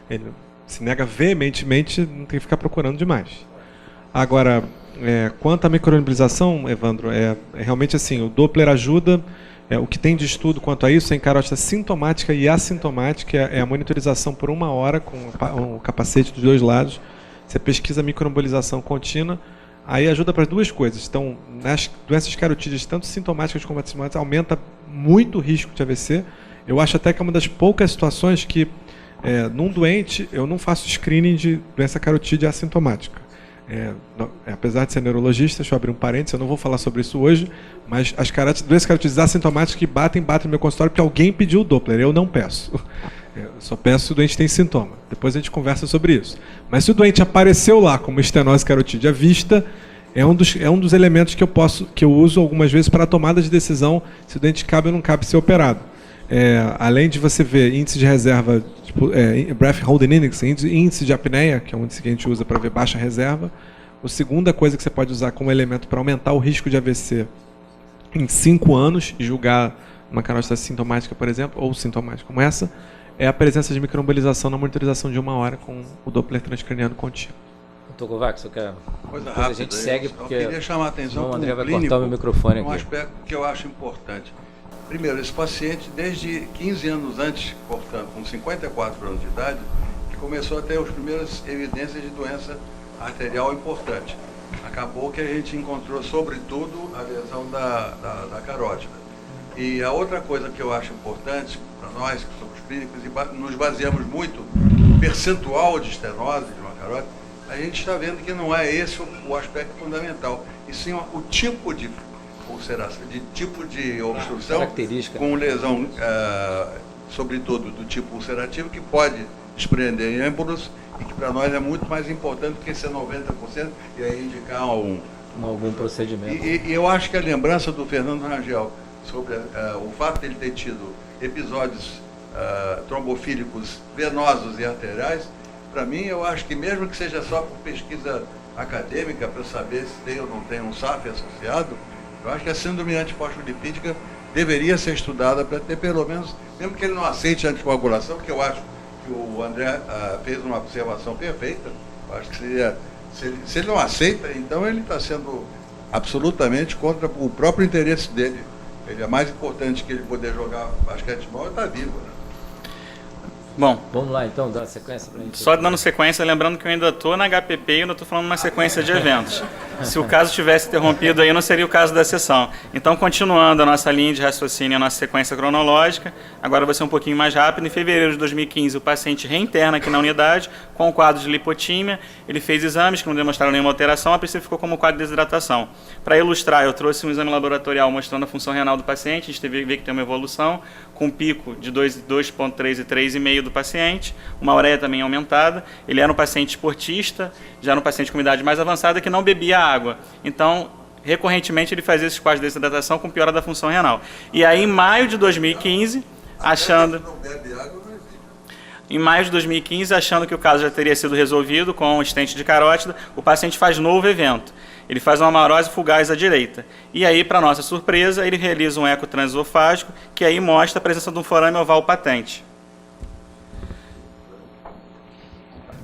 ele se nega veementemente, não tem que ficar procurando demais. Agora, quanto à microembolizzação, Evandro, realmente assim, o Doppler ajuda. O que tem de estudo quanto a isso em carótida sintomática e assintomática é a monitorização por 1 hora com o capacete dos 2 lados. Você pesquisa microembolização contínua, aí ajuda para 2 coisas. Então, nas doenças carotídeas, tanto sintomáticas como assintomáticas, aumenta muito o risco de AVC. Eu acho até que é uma das poucas situações que, num doente, eu não faço screening de doença carotídea assintomática. Apesar de ser neurologista, deixa eu abrir um parênteses, eu não vou falar sobre isso hoje, mas as doenças carotídeas assintomáticas que batem no meu consultório porque alguém pediu o Doppler, eu não peço. Eu só peço se o doente tem sintoma. Depois a gente conversa sobre isso. Mas se o doente apareceu lá como estenose carotídea à vista, é um dos elementos que eu uso algumas vezes para a tomada de decisão se o doente cabe ou não cabe ser operado. Além de você ver índice de reserva, tipo, Breath Holding Index, índice de apneia, que é um índice que a gente usa para ver baixa reserva, a segunda coisa que você pode usar como elemento para aumentar o risco de AVC em 5 anos e julgar uma carótida sintomática, por exemplo, ou sintomática como essa, é a presença de microembolização na monitorização de 1 hora com o Doppler transcraniano contínuo.
Doutor Kovacs, eu quero...
Coisa rápida,
a gente segue porque...
Eu queria chamar a atenção
o André vai
clínico,
cortar o meu microfone aqui.
Um aspecto que eu acho importante. Primeiro, esse paciente, desde 15 anos antes, portanto, com 54 anos de idade, que começou a ter as primeiras evidências de doença arterial importante. Acabou que a gente encontrou, sobretudo, a lesão da carótida. E a outra coisa que eu acho importante, para nós que somos clínicos, e nos baseamos muito no percentual de estenose de uma carótida, a gente está vendo que não é esse o aspecto fundamental, e sim o tipo de ulceração, de tipo de obstrução, com lesão, sobretudo do tipo ulcerativo, que pode desprender êmbolos e que para nós é muito mais importante do que ser 90% e aí indicar
algum procedimento.
E eu acho que a lembrança do Fernando Rangel sobre o fato de ele ter tido episódios trombofílicos venosos e arteriais, para mim, eu acho que mesmo que seja só por pesquisa acadêmica, para saber se tem ou não tem um SAF associado, eu acho que a síndrome antifosfolipídica deveria ser estudada para ter pelo menos, mesmo que ele não aceite a anticoagulação, porque eu acho que o André fez uma observação perfeita, eu acho que seria, se ele não aceita, então ele está sendo absolutamente contra o próprio interesse dele. Ele é mais importante que ele poder jogar basquetebol e estar vivo, né?
Bom,
vamos lá então, dar sequência para a gente.
Só dando sequência, lembrando que eu ainda estou na HPP e ainda estou falando uma sequência de eventos. Se o caso tivesse interrompido aí, não seria o caso da sessão. Então, continuando a nossa linha de raciocínio, a nossa sequência cronológica, agora vai ser um pouquinho mais rápido. Em fevereiro de 2015, o paciente reinterna aqui na unidade com o quadro de lipotímia. Ele fez exames que não demonstraram nenhuma alteração, a princípio ficou como quadro de desidratação. Para ilustrar, eu trouxe um exame laboratorial mostrando a função renal do paciente. A gente teve que ver que tem uma evolução, com um pico de 2,3 e 3,5 do paciente, uma ureia também aumentada. Ele era um paciente esportista, já era um paciente com idade mais avançada que não bebia água. Então, recorrentemente, ele fazia esses quadros de desidratação com piora da função renal. E aí, em maio de 2015, achando que o caso já teria sido resolvido com um estente de carótida, o paciente faz novo evento. Ele faz uma amarose fugaz à direita. E aí, para nossa surpresa, ele realiza um eco transesofágico, que aí mostra a presença de um forame oval patente.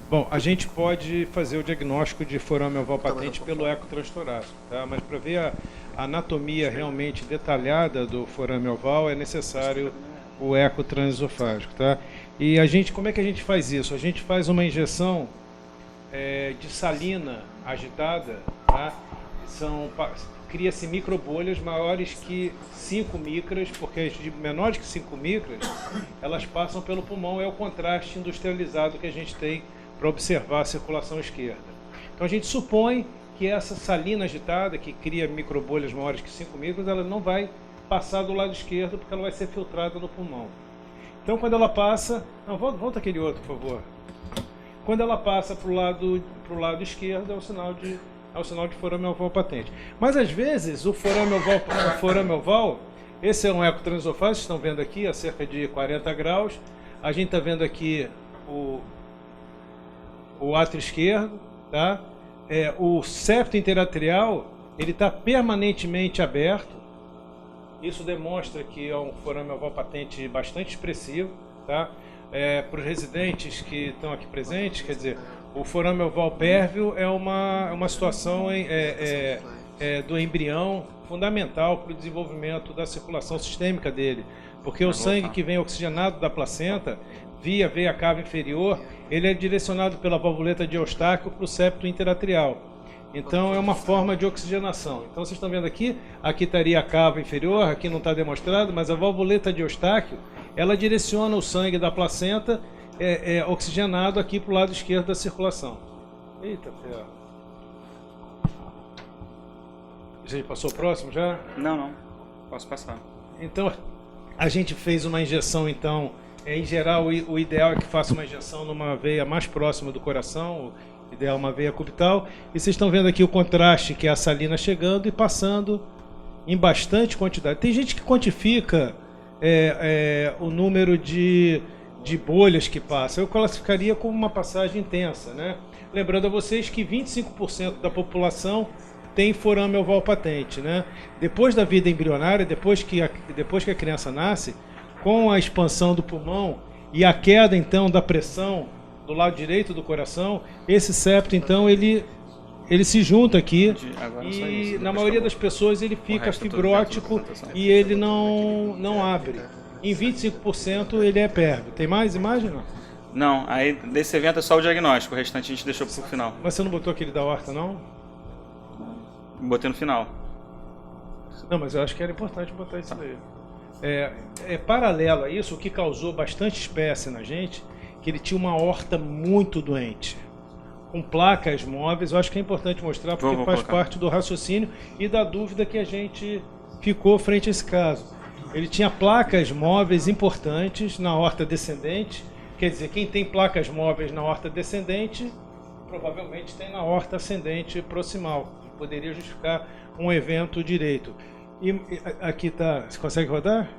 Bom, a gente pode fazer o diagnóstico de forame oval patente pelo eco transtorácico, tá? Mas para ver a anatomia realmente detalhada do forame oval é necessário o eco transesofágico, tá? E a gente, como é que a gente faz isso? A gente faz uma injeção de salina agitada, tá? Cria-se microbolhas maiores que 5 micras, porque as de menores que 5 micras, elas passam pelo pulmão, é o contraste industrializado que a gente tem para observar a circulação esquerda. Então a gente supõe que essa salina agitada, que cria microbolhas maiores que 5 micras, ela não vai passar do lado esquerdo, porque ela vai ser filtrada no pulmão. Então quando ela passa... Não, volta aquele outro, por favor. Quando ela passa para o lado esquerdo, é o sinal de forame oval patente. Mas às vezes o forame oval, esse é um eco transesofágico, vocês estão vendo aqui, a cerca de 40 graus. A gente está vendo aqui o átrio esquerdo, tá? O septo interatrial, ele está permanentemente aberto. Isso demonstra que é um forame oval patente bastante expressivo, tá? Para os residentes que estão aqui presentes, quer dizer, o forame oval pérvio é uma situação do embrião fundamental para o desenvolvimento da circulação sistêmica dele, porque o sangue que vem oxigenado da placenta via veia cava inferior, ele é direcionado pela valvuleta de Eustáquio para o septo interatrial. Então é uma forma de oxigenação. Então vocês estão vendo aqui estaria a cava inferior, aqui não está demonstrado, mas a valvuleta de Eustáquio, ela direciona o sangue da placenta oxigenado aqui para o lado esquerdo da circulação. Eita, ferro. Já passou o próximo já?
Não. Posso passar.
Então, a gente fez uma injeção, então, em geral, o ideal é que faça uma injeção numa veia mais próxima do coração, o ideal é uma veia cubital, e vocês estão vendo aqui o contraste, que é a salina chegando e passando em bastante quantidade. Tem gente que quantifica o número de bolhas que passa. Eu classificaria como uma passagem intensa, né? Lembrando a vocês que 25% da população tem forame oval patente, né? Depois da vida embrionária, depois que a criança nasce, com a expansão do pulmão e a queda então da pressão do lado direito do coração, esse septo então ele se junta aqui e na maioria das pessoas ele fica fibrótico e ele não abre. Em 25% ele é pérvio. Tem mais imagem, não?
Não, aí desse evento é só o diagnóstico, o restante a gente deixou pro final.
Mas você não botou aquele da horta, não?
Botei no final.
Não, mas eu acho que era importante botar isso daí. Paralelo a isso, o que causou bastante espécie na gente, que ele tinha uma aorta muito doente, com placas móveis. Eu acho que é importante mostrar, porque faz parte do raciocínio e da dúvida que a gente ficou frente a esse caso. Ele tinha placas móveis importantes na aorta descendente, quer dizer, quem tem placas móveis na aorta descendente, provavelmente tem na aorta ascendente proximal, que poderia justificar um evento direito. E aqui está, você consegue rodar?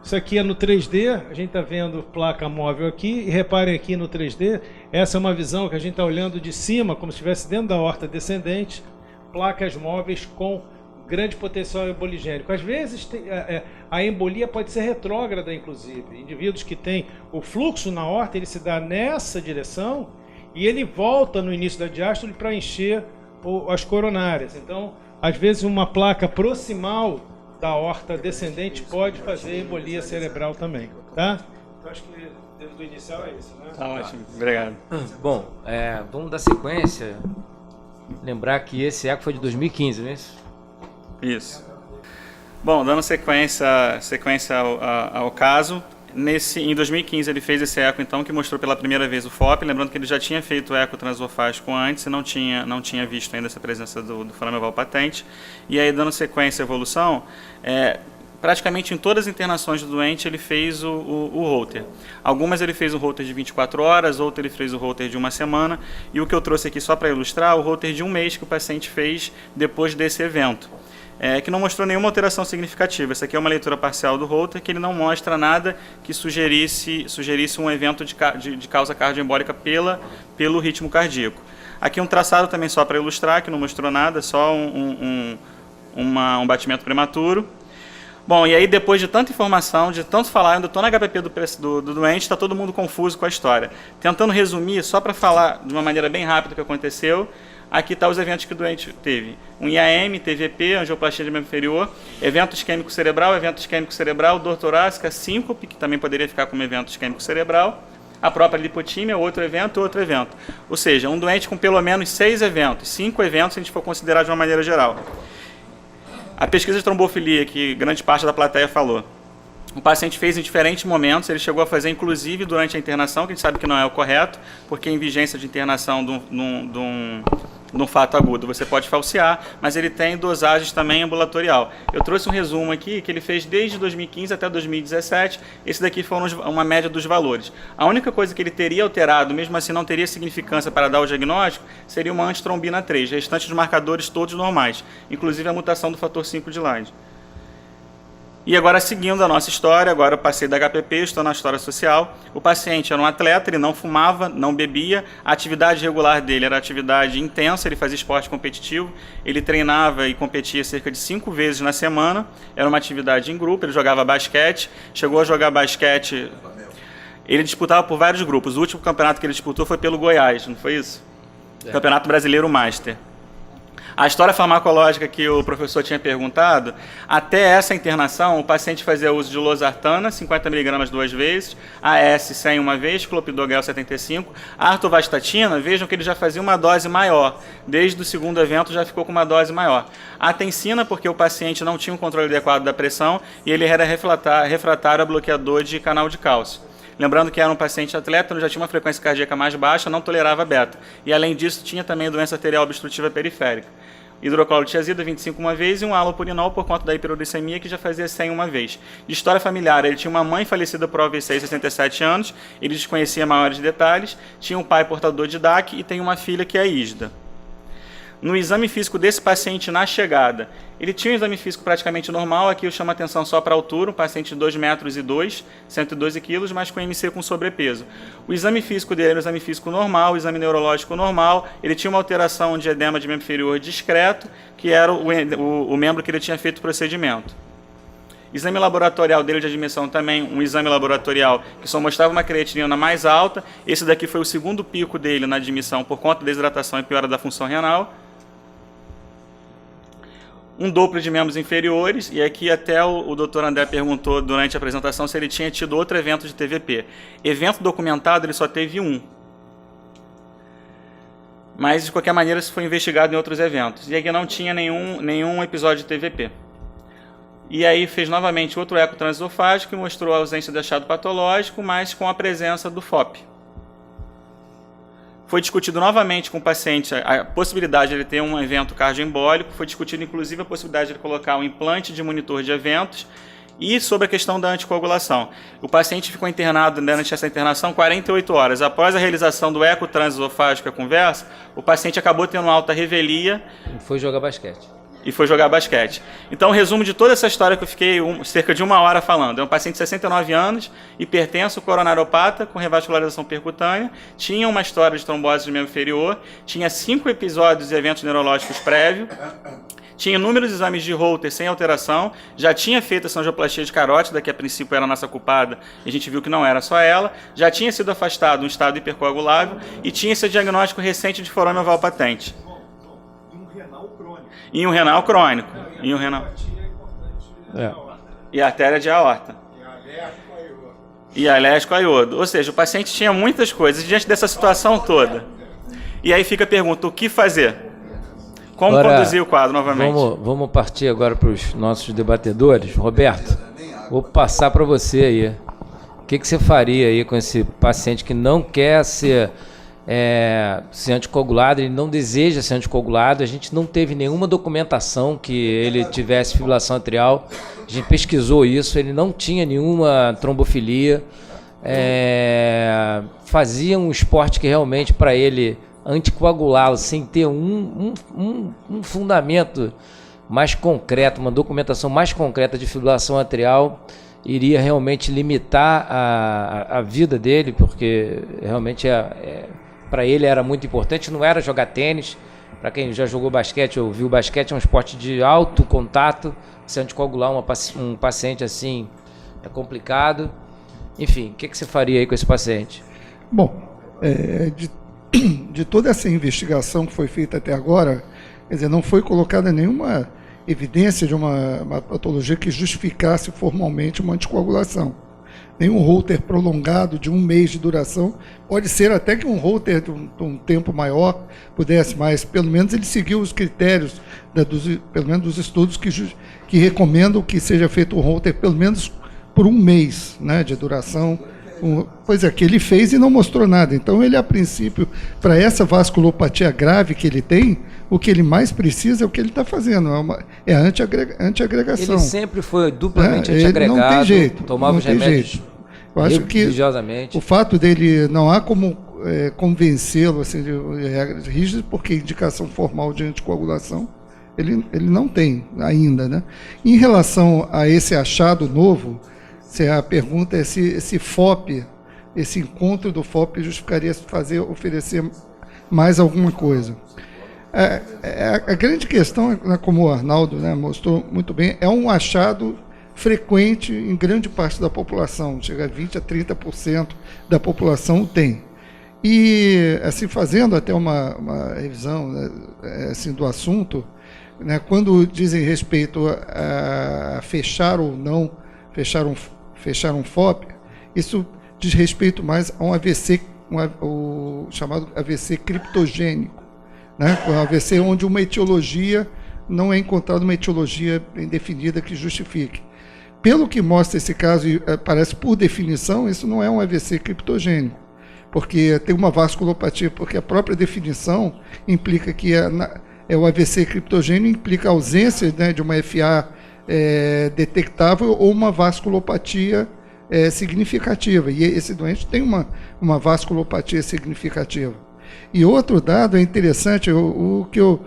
Isso aqui é no 3D, a gente está vendo placa móvel aqui, e reparem aqui no 3D, essa é uma visão que a gente está olhando de cima, como se estivesse dentro da aorta descendente, placas móveis com grande potencial emboligênico. Às vezes a embolia pode ser retrógrada, inclusive. Indivíduos que têm o fluxo na aorta, ele se dá nessa direção e ele volta no início da diástole para encher as coronárias. Então, às vezes uma placa proximal da aorta descendente pode fazer embolia cerebral também, tá? Então acho que desde o inicial é isso, né?
Tá ótimo, obrigado.
Bom, vamos dar sequência. Lembrar que esse eco foi de 2015, não é isso?
Isso. Bom, dando sequência ao caso, em 2015 ele fez esse eco então que mostrou pela primeira vez o FOP, lembrando que ele já tinha feito o eco transesofágico antes e não tinha visto ainda essa presença do forame oval patente. E aí, dando sequência à evolução, praticamente em todas as internações do doente ele fez o Holter. Algumas ele fez o Holter de 24 horas, outras ele fez o Holter de uma semana, e o que eu trouxe aqui só para ilustrar, o Holter de um mês que o paciente fez depois desse evento. Que não mostrou nenhuma alteração significativa. Essa aqui é uma leitura parcial do Holter, que ele não mostra nada que sugerisse um evento de causa cardioembólica pelo ritmo cardíaco. Aqui um traçado também só para ilustrar, que não mostrou nada, só um batimento prematuro. Bom, e aí depois de tanta informação, de tanto falar, eu ainda estou na HPP do doente, está todo mundo confuso com a história. Tentando resumir, só para falar de uma maneira bem rápida o que aconteceu, aqui estão os eventos que o doente teve. Um IAM, TVP, angioplastia de membro inferior, evento isquêmico cerebral, dor torácica, síncope, que também poderia ficar como evento isquêmico cerebral, a própria lipotímia, outro evento. Ou seja, um doente com pelo menos 6 eventos, 5 eventos se a gente for considerar de uma maneira geral. A pesquisa de trombofilia, que grande parte da plateia falou, o paciente fez em diferentes momentos, ele chegou a fazer inclusive durante a internação, que a gente sabe que não é o correto, porque em vigência de internação de um fato agudo você pode falsear, mas ele tem dosagens também ambulatorial. Eu trouxe um resumo aqui que ele fez desde 2015 até 2017, esse daqui foi uma média dos valores. A única coisa que ele teria alterado, mesmo assim não teria significância para dar o diagnóstico, seria uma antitrombina 3, restante dos marcadores todos normais, inclusive a mutação do fator 5 de Leiden. E agora, seguindo a nossa história, agora eu passei da HPP, estou na história social. O paciente era um atleta, ele não fumava, não bebia, a atividade regular dele era atividade intensa, ele fazia esporte competitivo, ele treinava e competia cerca de 5 vezes na semana, era uma atividade em grupo, ele jogava basquete, chegou a jogar basquete, ele disputava por vários grupos, o último campeonato que ele disputou foi pelo Goiás, não foi isso? Campeonato Brasileiro Master. A história farmacológica que o professor tinha perguntado, até essa internação, o paciente fazia uso de losartana, 50 mg 2 vezes, AS 100 uma vez, clopidogrel 75, a artovastatina, vejam que ele já fazia uma dose maior, desde o segundo evento já ficou com uma dose maior. A tensina, porque o paciente não tinha um controle adequado da pressão e ele era refratário a bloqueador de canal de cálcio. Lembrando que era um paciente atleta, já tinha uma frequência cardíaca mais baixa, não tolerava beta. E além disso, tinha também doença arterial obstrutiva periférica. Hidroclorotiazida 25 uma vez e um halopurinol por conta da hiperuricemia, que já fazia 100 uma vez. De história familiar, ele tinha uma mãe falecida por AVC aos 67 anos, ele desconhecia maiores detalhes, tinha um pai portador de DAC e tem uma filha que é ISDA. No exame físico desse paciente na chegada, ele tinha um exame físico praticamente normal, aqui eu chamo a atenção só para a altura, um paciente de 2,2 metros, 112 quilos, mas com MC com sobrepeso. O exame físico dele era um exame físico normal, o exame neurológico normal, ele tinha uma alteração de edema de membro inferior discreto, que era o membro que ele tinha feito o procedimento. Exame laboratorial dele de admissão também, um exame laboratorial que só mostrava uma creatinina mais alta, esse daqui foi o segundo pico dele na admissão por conta da desidratação e piora da função renal. Um Doppler de membros inferiores, e aqui até o Dr. André perguntou durante a apresentação se ele tinha tido outro evento de TVP. Evento documentado ele só teve um. Mas, de qualquer maneira, isso foi investigado em outros eventos. E aqui não tinha nenhum episódio de TVP. E aí fez novamente outro eco transesofágico que mostrou a ausência de achado patológico, mas com a presença do FOP. Foi discutido novamente com o paciente a possibilidade de ele ter um evento cardioembólico, foi discutido inclusive a possibilidade de ele colocar um implante de monitor de eventos e sobre a questão da anticoagulação. O paciente ficou internado durante essa internação 48 horas. Após a realização do eco transesofágico e a conversa, o paciente acabou tendo uma alta revelia.
Foi jogar basquete.
Então, o resumo de toda essa história que eu fiquei cerca de 1 hora falando. É um paciente de 69 anos, hipertenso, coronariopata, com revascularização percutânea, tinha uma história de trombose de membro inferior, tinha 5 episódios de eventos neurológicos prévios, tinha inúmeros exames de Holter sem alteração, já tinha feito essa angioplastia de carótida, que a princípio era a nossa culpada, e a gente viu que não era só ela, já tinha sido afastado um estado hipercoagulável e tinha esse diagnóstico recente de forame oval patente. E um renal crônico. E artéria de aorta. E alérgico a iodo. Ou seja, o paciente tinha muitas coisas diante dessa situação toda. E aí fica a pergunta, o que fazer? Como agora, conduzir o quadro novamente?
Vamos partir agora para os nossos debatedores. Roberto, vou passar para você aí. O que você faria aí com esse paciente que não quer ser anticoagulado, ele não deseja ser anticoagulado, a gente não teve nenhuma documentação que ele tivesse fibrilação atrial, a gente pesquisou isso, ele não tinha nenhuma trombofilia, fazia um esporte que realmente para ele anticoagulá-lo sem ter um fundamento mais concreto, uma documentação mais concreta de fibrilação atrial, iria realmente limitar a vida dele, porque realmente para ele era muito importante, não era jogar tênis. Para quem já jogou basquete ou viu basquete, é um esporte de alto contato. Se anticoagular um paciente assim é complicado. Enfim, o que você faria aí com esse paciente?
Bom, de toda essa investigação que foi feita até agora, quer dizer, não foi colocada nenhuma evidência de uma patologia que justificasse formalmente uma anticoagulação. Nenhum holter prolongado de 1 mês de duração, pode ser até que um holter de um tempo maior pudesse, mas pelo menos ele seguiu os critérios, pelo menos dos estudos que recomendam que seja feito um holter pelo menos por 1 mês, né, de duração. Pois é, que ele fez e não mostrou nada. Então ele, a princípio, para essa vasculopatia grave que ele tem, o que ele mais precisa é o que ele está fazendo, é a antiagregação.
Ele sempre foi duplamente antiagregado,
não tem jeito,
tomava os remédios
Eu acho que o fato dele, não há como convencê-lo assim, de regras rígidas, porque indicação formal de anticoagulação ele não tem ainda, né? Em relação a esse achado novo, se a pergunta é se esse FOP, esse encontro do FOP justificaria oferecer mais alguma coisa. A grande questão, como o Arnaldo, né, mostrou muito bem, é um achado frequente em grande parte da população, chega a 20% a 30% da população tem. E, assim, fazendo até uma revisão, né, assim, do assunto, né, quando dizem respeito a fechar ou não fechar um FOP, isso diz respeito mais a um AVC, o chamado AVC criptogênico, né? Um AVC onde uma etiologia não é encontrada, uma etiologia bem definida que justifique. Pelo que mostra esse caso, e parece por definição, isso não é um AVC criptogênico, porque tem uma vasculopatia, porque a própria definição implica que o AVC criptogênico implica a ausência, né, de uma FA detectável ou uma vasculopatia significativa. E esse doente tem uma vasculopatia significativa. E outro dado é interessante, o que eu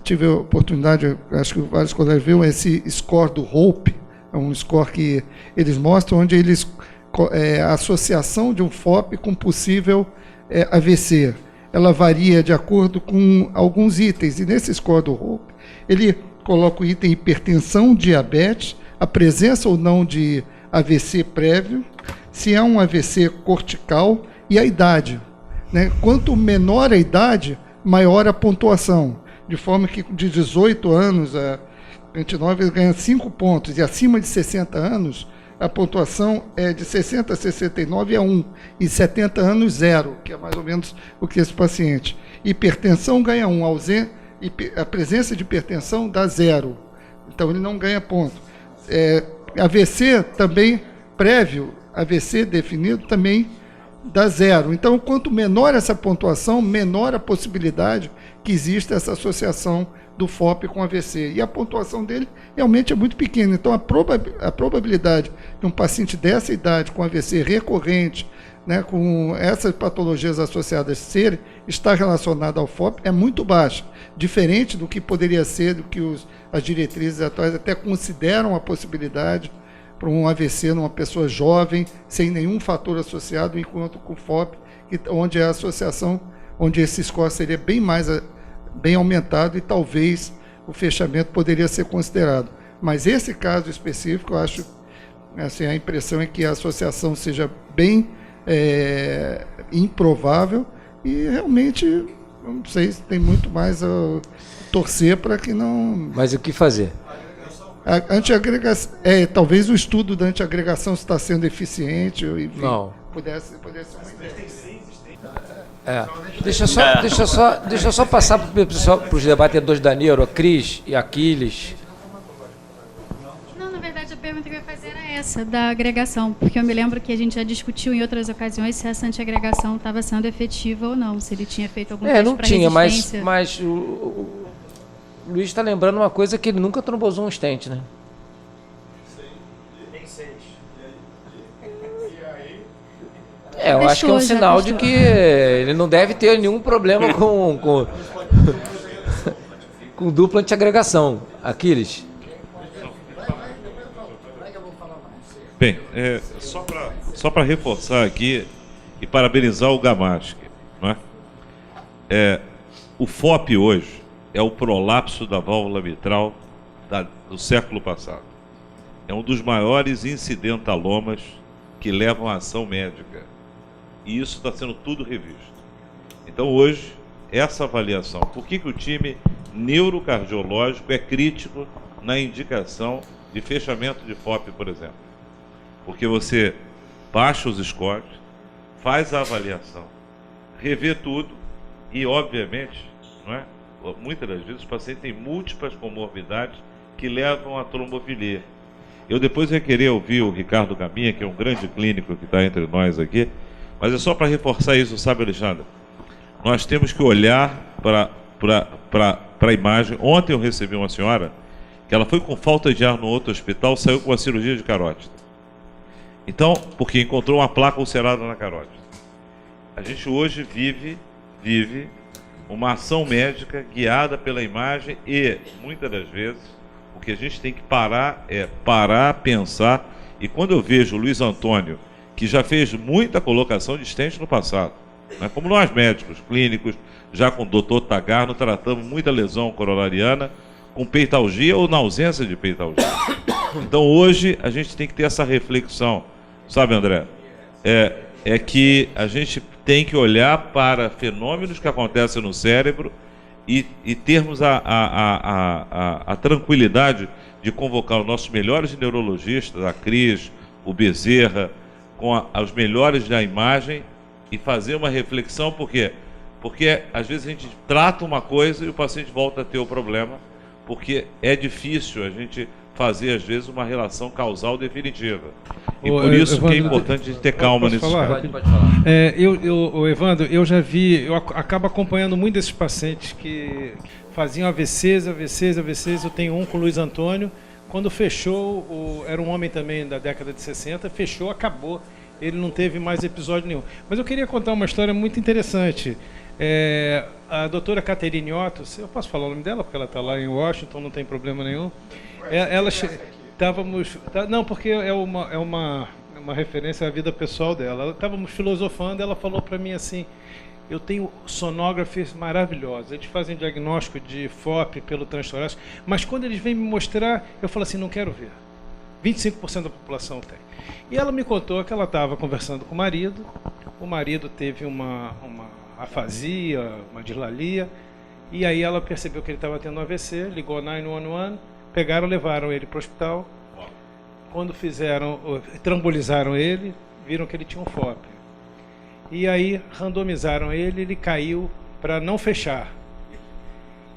tive a oportunidade, acho que vários colegas viram, esse score do HOPE, é um score que eles mostram, onde eles a associação de um FOP com possível AVC. Ela varia de acordo com alguns itens, e nesse score do HOPE, ele coloca o item hipertensão, diabetes, a presença ou não de AVC prévio, se é um AVC cortical e a idade, né? Quanto menor a idade, maior a pontuação, de forma que de 18 anos a 29 ele ganha 5 pontos, e acima de 60 anos a pontuação é de 60 a 69 é 1, e 70 anos 0, que é mais ou menos o que esse paciente. Hipertensão ganha 1, a presença de hipertensão dá 0, então ele não ganha ponto. AVC também prévio, AVC definido também dá 0. Então, quanto menor essa pontuação, menor a possibilidade que exista essa associação do FOP com AVC. E a pontuação dele realmente é muito pequena. Então, a probabilidade de um paciente dessa idade com AVC recorrente, né, com essas patologias associadas estar relacionada ao FOP é muito baixa, diferente do que poderia ser, do que as diretrizes atuais até consideram a possibilidade para um AVC numa pessoa jovem, sem nenhum fator associado, enquanto com o FOP, onde a associação, onde esse score seria bem aumentado e talvez o fechamento poderia ser considerado. Mas esse caso específico, eu acho, assim, a impressão é que a associação seja bem improvável e realmente, não sei se tem muito mais a torcer para que não...
Mas o que fazer?
A antiagregação, talvez o estudo da antiagregação está sendo eficiente, enfim,
não.
Pudesse ser uma ideia.
Deixa eu só passar para os debatedores da Neuro, a Cris e Aquiles.
Não, na verdade a pergunta que eu ia fazer era essa, da agregação, porque eu me lembro que a gente já discutiu em outras ocasiões se essa antiagregação estava sendo efetiva ou não, se ele tinha feito algum teste para resistência.
Não tinha, mas o Luiz está lembrando uma coisa, que ele nunca trombosou um stent, né? Eu acho que é um sinal de que ele não deve ter nenhum problema com dupla antiagregação. Aquiles?
Bem, só para reforçar aqui e parabenizar o Gamaski, não é? o FOP hoje é o prolapso da válvula mitral do século passado. É um dos maiores incidentalomas que levam à ação médica. E isso está sendo tudo revisto. Então, hoje, essa avaliação, por que o time neurocardiológico é crítico na indicação de fechamento de FOP, por exemplo? Porque você baixa os scores, faz a avaliação, revê tudo e, obviamente, não é? Muitas das vezes os pacientes têm múltiplas comorbidades que levam à trombofilia. Eu depois ia querer ouvir o Ricardo Caminha, que é um grande clínico que está entre nós aqui, mas é só para reforçar isso, sabe, Alexandre? Nós temos que olhar para a imagem. Ontem eu recebi uma senhora que ela foi com falta de ar no outro hospital, saiu com uma cirurgia de carótida. Então, porque encontrou uma placa ulcerada na carótida. A gente hoje vive uma ação médica guiada pela imagem e, muitas das vezes, o que a gente tem que parar, pensar. E quando eu vejo o Luiz Antônio, que já fez muita colocação de stent no passado, né, como nós médicos clínicos, já com o Dr. Tagarno, tratamos muita lesão coronariana com peitalgia ou na ausência de peitalgia. Então hoje a gente tem que ter essa reflexão, sabe, André? É que a gente tem que olhar para fenômenos que acontecem no cérebro e termos a tranquilidade de convocar os nossos melhores neurologistas, a Cris, o Bezerra, com os melhores da imagem e fazer uma reflexão. Por quê? Porque às vezes a gente trata uma coisa e o paciente volta a ter o problema, porque é difícil a gente fazer, às vezes, uma relação causal definitiva. E por isso que é importante a gente ter calma nesse caso.
Pode falar. Evandro, eu já vi, eu acabo acompanhando muito desses pacientes que faziam AVCs. Eu tenho um com o Luiz Antônio. Quando fechou, era um homem também da década de 60, fechou, acabou. Ele não teve mais episódio nenhum. Mas eu queria contar uma história muito interessante. A doutora Caterine Otto, eu posso falar o nome dela, porque ela está lá em Washington, não tem problema nenhum. Não, porque é uma referência à vida pessoal dela. Estávamos filosofando, ela falou para mim assim: eu tenho sonógrafos maravilhosos, eles fazem diagnóstico de FOP pelo transtorácico, mas quando eles vêm me mostrar, eu falo assim, não quero ver. 25% da população tem. E ela me contou que ela estava conversando com o marido teve uma afasia, uma dislalia, e aí ela percebeu que ele estava tendo um AVC, ligou 911, levaram ele para o hospital. Quando trambolizaram ele, viram que ele tinha um FOP. E aí randomizaram ele caiu para não fechar.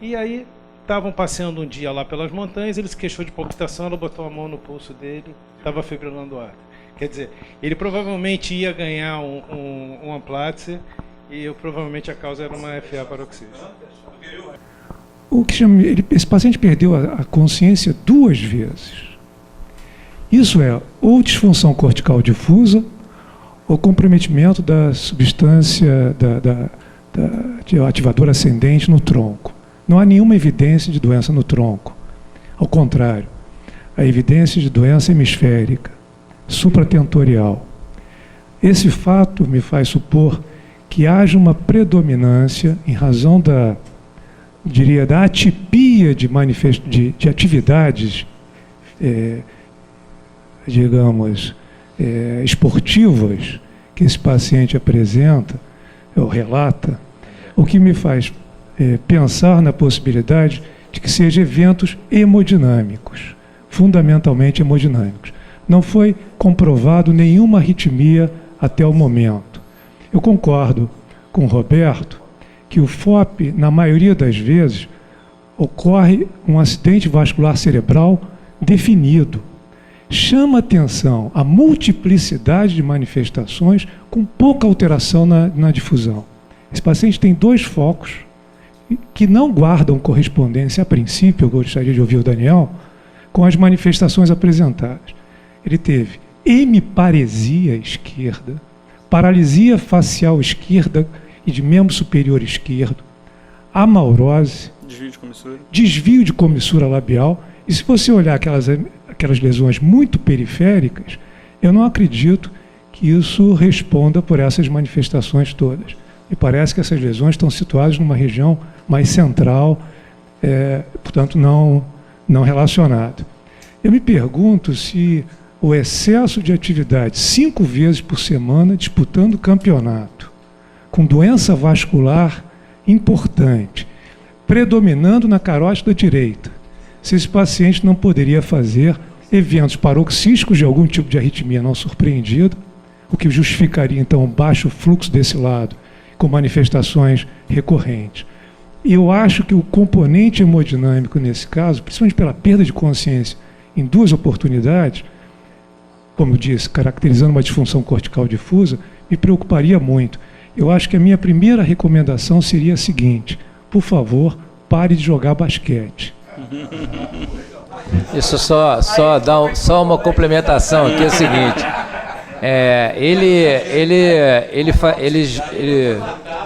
E aí estavam passeando um dia lá pelas montanhas, ele se queixou de palpitação, ela botou a mão no pulso dele, estava fibrilando o ar. Quer dizer, ele provavelmente ia ganhar um amplatse e provavelmente a causa era uma FA paroxística.
Esse paciente perdeu a consciência 2 vezes. Isso é ou disfunção cortical difusa ou comprometimento da substância de ativador ascendente no tronco. Não há nenhuma evidência de doença no tronco. Ao contrário, a evidência de doença hemisférica, supratentorial. Esse fato me faz supor que haja uma predominância em razão da atipia de atividades, esportivas que esse paciente apresenta, ou relata, o que me faz pensar na possibilidade de que sejam eventos hemodinâmicos, fundamentalmente hemodinâmicos. Não foi comprovado nenhuma arritmia até o momento. Eu concordo com o Roberto que o FOP, na maioria das vezes, ocorre um acidente vascular cerebral definido. Chama atenção a multiplicidade de manifestações com pouca alteração na difusão. Esse paciente tem 2 focos que não guardam correspondência, a princípio, eu gostaria de ouvir o Daniel, com as manifestações apresentadas. Ele teve hemiparesia esquerda, paralisia facial esquerda e de membro superior esquerdo, amaurose, desvio de comissura labial. E se você olhar aquelas lesões muito periféricas, eu não acredito que isso responda por essas manifestações todas. Me parece que essas lesões estão situadas numa região mais central, portanto, não relacionado. Eu me pergunto se o excesso de atividade 5 vezes por semana disputando campeonato, com doença vascular importante, predominando na carótida direita, se esse paciente não poderia fazer eventos paroxísticos de algum tipo de arritmia não surpreendida, o que justificaria então um baixo fluxo desse lado, com manifestações recorrentes. E eu acho que o componente hemodinâmico nesse caso, principalmente pela perda de consciência em 2 oportunidades, como eu disse, caracterizando uma disfunção cortical difusa, me preocuparia muito. Eu acho que a minha primeira recomendação seria a seguinte: por favor, pare de jogar basquete.
Isso só uma complementação aqui, é o seguinte.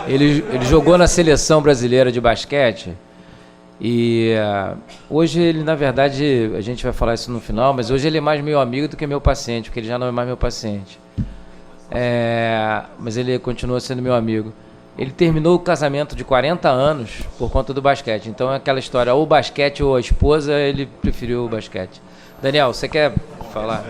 Ele jogou na seleção brasileira de basquete e hoje ele, na verdade, a gente vai falar isso no final, mas hoje ele é mais meu amigo do que meu paciente, porque ele já não é mais meu paciente. Mas ele continua sendo meu amigo. Ele terminou o casamento de 40 anos por conta do basquete. Então é aquela história, ou o basquete ou a esposa, ele preferiu o basquete. Daniel, você quer falar?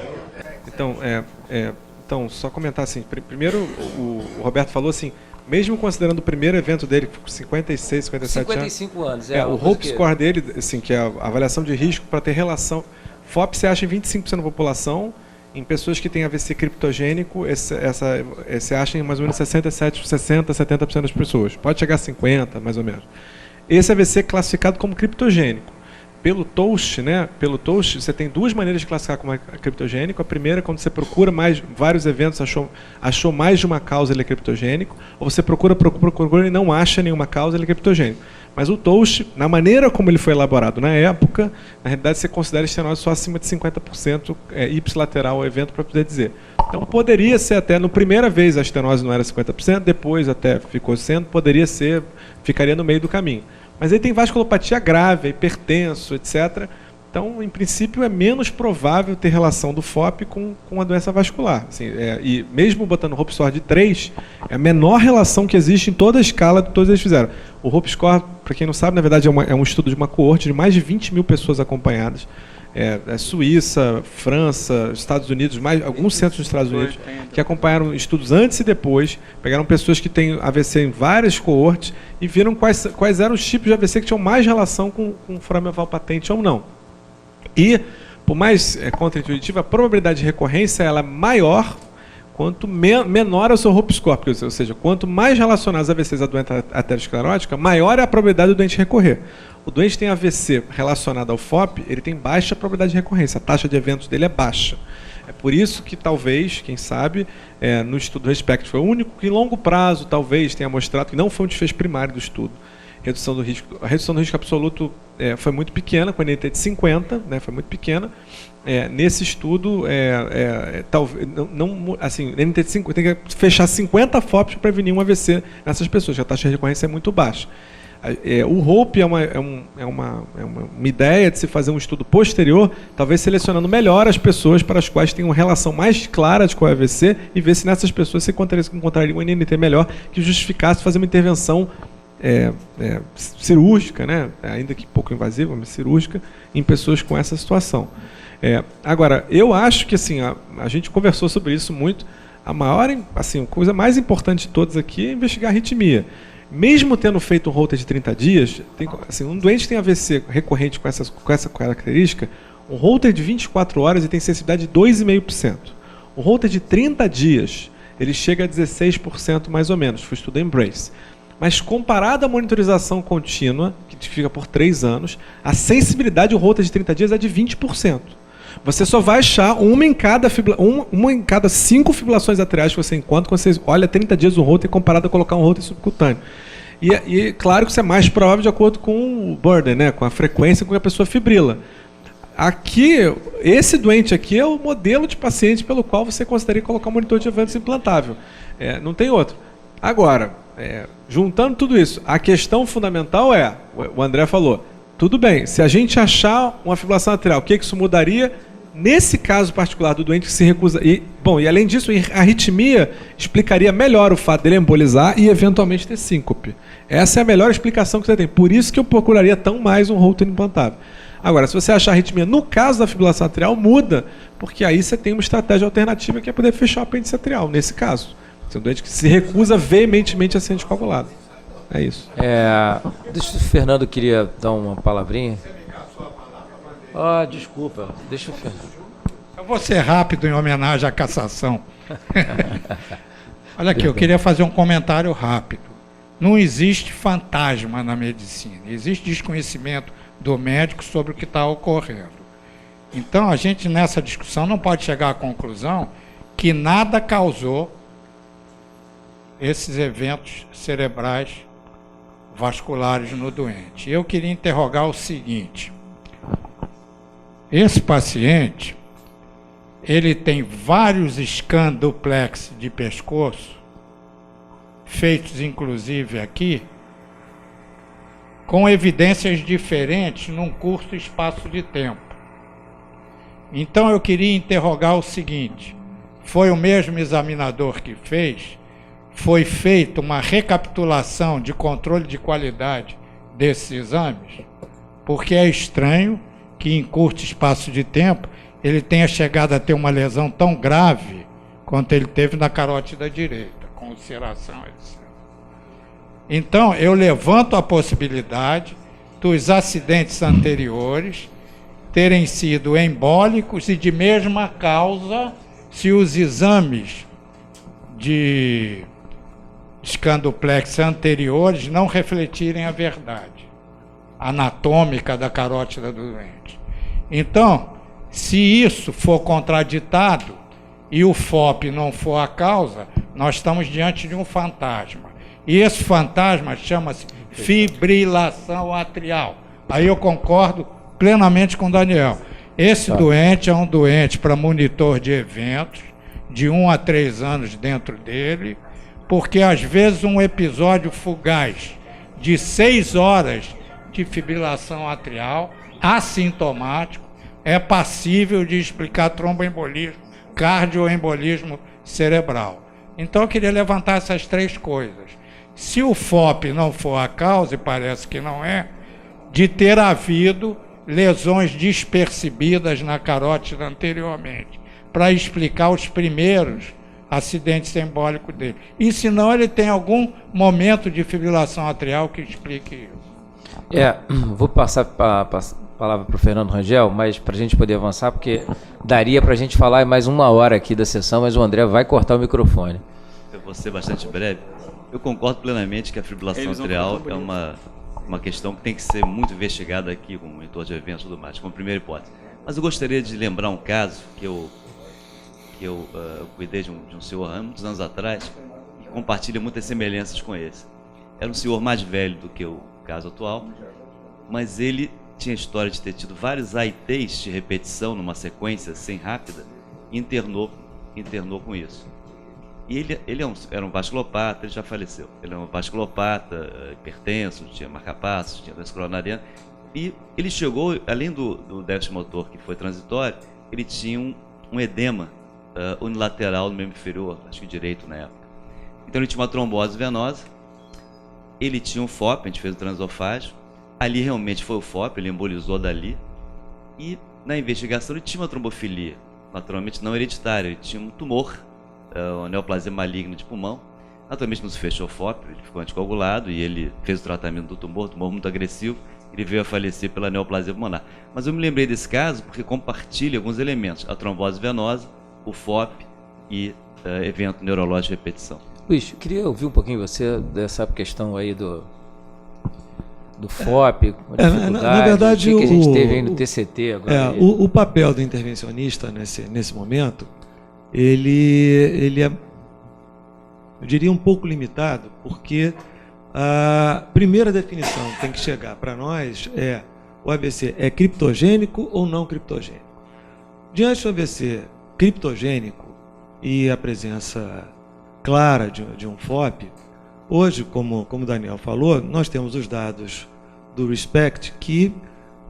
Então, só comentar assim, primeiro o Roberto falou assim, mesmo considerando o primeiro evento dele, com 56, 57
55 anos.
O Hope Score dele, assim, que é a avaliação de risco para ter relação, FOP você acha em 25% da população, em pessoas que têm AVC criptogênico, você acha em mais ou menos 67, 60, 70% das pessoas. Pode chegar a 50, mais ou menos. Esse AVC é classificado como criptogênico. Pelo TOAST, né? Pelo TOAST, você tem 2 maneiras de classificar como criptogênico. A primeira é quando você procura vários eventos, achou mais de uma causa, ele é criptogênico. Ou você procura e não acha nenhuma causa, ele é criptogênico. Mas o TOAST, na maneira como ele foi elaborado na época, na realidade você considera estenose só acima de 50% ipsilateral o evento para poder dizer. Então poderia ser até, no primeira vez a estenose não era 50%, depois até ficou sendo, ficaria no meio do caminho. Mas aí tem vasculopatia grave, hipertenso, etc. Então, em princípio, é menos provável ter relação do FOP com a doença vascular. Assim, e mesmo botando o Hope Score de 3, é a menor relação que existe em toda a escala que todos eles fizeram. O Hope Score, para quem não sabe, na verdade é um estudo de uma coorte de mais de 20 mil pessoas acompanhadas. Suíça, França, Estados Unidos, alguns centros dos Estados Unidos, que acompanharam estudos antes e depois, pegaram pessoas que têm AVC em várias coortes e viram quais eram os tipos de AVC que tinham mais relação com foramen oval patente ou não. E, por mais contraintuitiva, a probabilidade de recorrência ela é maior quanto menor é o seu Hope Score, ou seja, quanto mais relacionados AVCs à doença aterosclerótica, maior é a probabilidade do doente recorrer. O doente tem AVC relacionado ao FOP, ele tem baixa probabilidade de recorrência, a taxa de eventos dele é baixa. É por isso que talvez, quem sabe, no estudo do RESPECT foi o único que em longo prazo talvez tenha mostrado que não foi um desfecho primário do estudo. A redução do risco absoluto foi muito pequena, com a NNT de 50, né, foi muito pequena. Nesse estudo, talvez assim, NNT de 50, tem que fechar 50 FOPs para prevenir um AVC nessas pessoas, a taxa de recorrência é muito baixa. O HOPE é uma ideia de se fazer um estudo posterior, talvez selecionando melhor as pessoas para as quais tem uma relação mais clara com o AVC e ver se nessas pessoas se encontraria um NNT melhor que justificasse fazer uma intervenção cirúrgica, né? Ainda que pouco invasiva, mas cirúrgica, em pessoas com essa situação. Agora, eu acho que assim, a gente conversou sobre isso muito, a coisa mais importante de todas aqui é investigar a arritmia. Mesmo tendo feito um Holter de 30 dias, um doente que tem AVC recorrente com essa característica, um Holter de 24 horas ele tem sensibilidade de 2,5%. Um Holter de 30 dias, ele chega a 16% mais ou menos, foi estudo Embrace. Mas comparado à monitorização contínua, que fica por 3 anos, a sensibilidade do Holter de 30 dias é de 20%. Você só vai achar uma em cada 5 fibrilações atriais que você encontra quando você olha 30 dias um Holter comparado a colocar um Holter subcutâneo. E claro que isso é mais provável de acordo com o burden, né, com a frequência com que a pessoa fibrila. Aqui, esse doente aqui é o modelo de paciente pelo qual você consideraria colocar um monitor de eventos implantável. Não tem outro. Agora, juntando tudo isso, a questão fundamental o André falou, tudo bem, se a gente achar uma fibrilação atrial, o que isso mudaria? Nesse caso particular do doente que se recusa... E além disso, a arritmia explicaria melhor o fato dele embolizar e eventualmente ter síncope. Essa é a melhor explicação que você tem. Por isso que eu procuraria tão mais um Holter implantável. Agora, se você achar arritmia no caso da fibrilação atrial, muda, porque aí você tem uma estratégia alternativa que é poder fechar o apêndice atrial, nesse caso. Você é um doente que se recusa veementemente a ser anticoagulado. É isso.
Deixa o Fernando queria dar uma palavrinha. Desculpa, deixa o Fernando.
Eu vou ser rápido em homenagem à cassação. Olha aqui, eu queria fazer um comentário rápido. Não existe fantasma na medicina, existe desconhecimento do médico sobre o que está ocorrendo. Então, a gente nessa discussão não pode chegar à conclusão que nada causou esses eventos cerebrais vasculares no doente. Eu queria interrogar o seguinte: esse paciente, ele tem vários scans duplex de pescoço, feitos inclusive aqui, com evidências diferentes num curto espaço de tempo. Então eu queria interrogar o seguinte: foi o mesmo examinador que fez? Foi feita uma recapitulação de controle de qualidade desses exames? Porque é estranho que em curto espaço de tempo ele tenha chegado a ter uma lesão tão grave quanto ele teve na carótida direita, com ulceração, etc. Então, eu levanto a possibilidade dos acidentes anteriores terem sido embólicos e de mesma causa, se os exames de escanduplex anteriores não refletirem a verdade anatômica da carótida do doente. Então, se isso for contraditado e o FOP não for a causa, nós estamos diante de um fantasma. E esse fantasma chama-se fibrilação atrial. Aí eu concordo plenamente com o Daniel. Esse doente é um doente para monitor de eventos, de 1 a 3 anos dentro dele, porque às vezes um episódio fugaz de 6 horas de fibrilação atrial, assintomático, é passível de explicar tromboembolismo, cardioembolismo cerebral. Então eu queria levantar essas 3 coisas. Se o FOP não for a causa, e parece que não é, de ter havido lesões despercebidas na carótida anteriormente, para explicar os primeiros acidentes embólicos dele. E se não, ele tem algum momento de fibrilação atrial que explique isso.
Vou passar a palavra para o Fernando Rangel, mas para a gente poder avançar, porque daria para a gente falar mais 1 hora aqui da sessão, mas o André vai cortar o microfone.
Eu vou ser bastante breve. Eu concordo plenamente que a fibrilação atrial é uma questão que tem que ser muito investigada aqui, como monitor de eventos e tudo mais, como primeira hipótese. Mas eu gostaria de lembrar um caso que eu cuidei de um senhor há muitos anos atrás, que compartilha muitas semelhanças com esse. Era um senhor mais velho do que o caso atual, mas ele tinha a história de ter tido vários AITs de repetição numa sequência assim rápida, e internou com isso. E ele era um vasculopata, ele já faleceu. Ele era um vasculopata, hipertenso, tinha marca-passos, tinha doença coronariana. E ele chegou, além do déficit motor que foi transitório, ele tinha um edema unilateral no membro inferior, acho que direito na época. Então ele tinha uma trombose venosa, ele tinha um FOP, a gente fez o transesofágio, ali realmente foi o FOP, ele embolizou dali. E na investigação ele tinha uma trombofilia, naturalmente não hereditária, ele tinha um tumor, uma neoplasia maligna de pulmão. Naturalmente não se fechou o FOP, ele ficou anticoagulado e ele fez o tratamento do tumor muito agressivo, ele veio a falecer pela neoplasia pulmonar. Mas eu me lembrei desse caso porque compartilha alguns elementos, a trombose venosa, o FOP e evento neurológico de repetição.
Luiz, eu queria ouvir um pouquinho você dessa questão aí do FOP,
na verdade,
o que a gente teve aí no TCT agora.
O papel do intervencionista nesse momento, ele é, eu diria, um pouco limitado, porque a primeira definição que tem que chegar para nós é: o AVC é criptogênico ou não criptogênico? Diante do AVC criptogênico e a presença clara de um FOP, hoje, como o Daniel falou, nós temos os dados do RESPECT que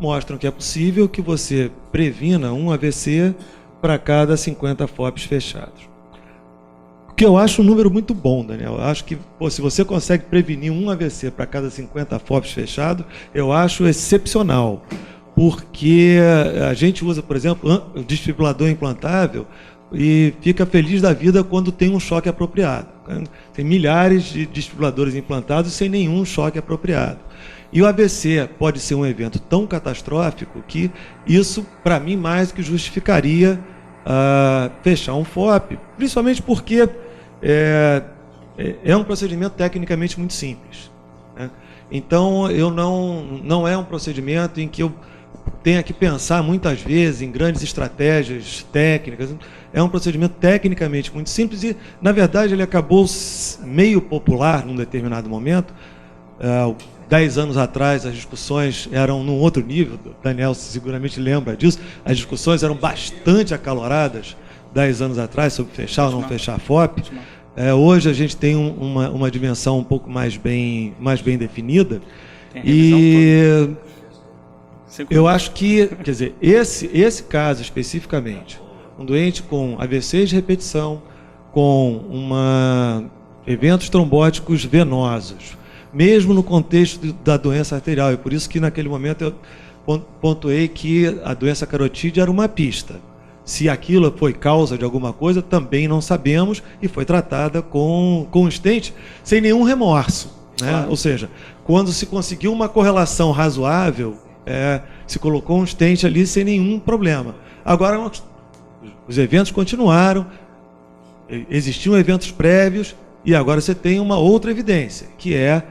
mostram que é possível que você previna um AVC para cada 50 FOPs fechados. O que eu acho um número muito bom, Daniel. Eu acho que se você consegue prevenir um AVC para cada 50 FOPs fechados, eu acho excepcional. Porque a gente usa, por exemplo, o desfibrilador implantável e fica feliz da vida quando tem um choque apropriado. Tem milhares de desfibriladores implantados sem nenhum choque apropriado. E o AVC pode ser um evento tão catastrófico que isso, para mim, mais do que justificaria fechar um FOP, principalmente porque é um procedimento tecnicamente muito simples, né? Então, não é um procedimento em que eu tenha que pensar muitas vezes em grandes estratégias técnicas. É um procedimento tecnicamente muito simples e, na verdade, ele acabou meio popular num determinado momento. 10 anos atrás, as discussões eram num outro nível, o Daniel seguramente lembra disso, as discussões eram bastante acaloradas 10 anos atrás sobre fechar ou não fechar a FOP. Hoje a gente tem uma dimensão um pouco mais bem definida. E eu acho que, quer dizer, esse caso especificamente, um doente com AVC de repetição, com eventos trombóticos venosos, mesmo no contexto da doença arterial, e por isso que naquele momento eu pontuei que a doença carotídea era uma pista. Se aquilo foi causa de alguma coisa, também não sabemos, e foi tratada com stent sem nenhum remorso, né? Claro. Ou seja, quando se conseguiu uma correlação razoável, se colocou um stent ali sem nenhum problema. Agora, os eventos continuaram, existiam eventos prévios, e agora você tem uma outra evidência, que é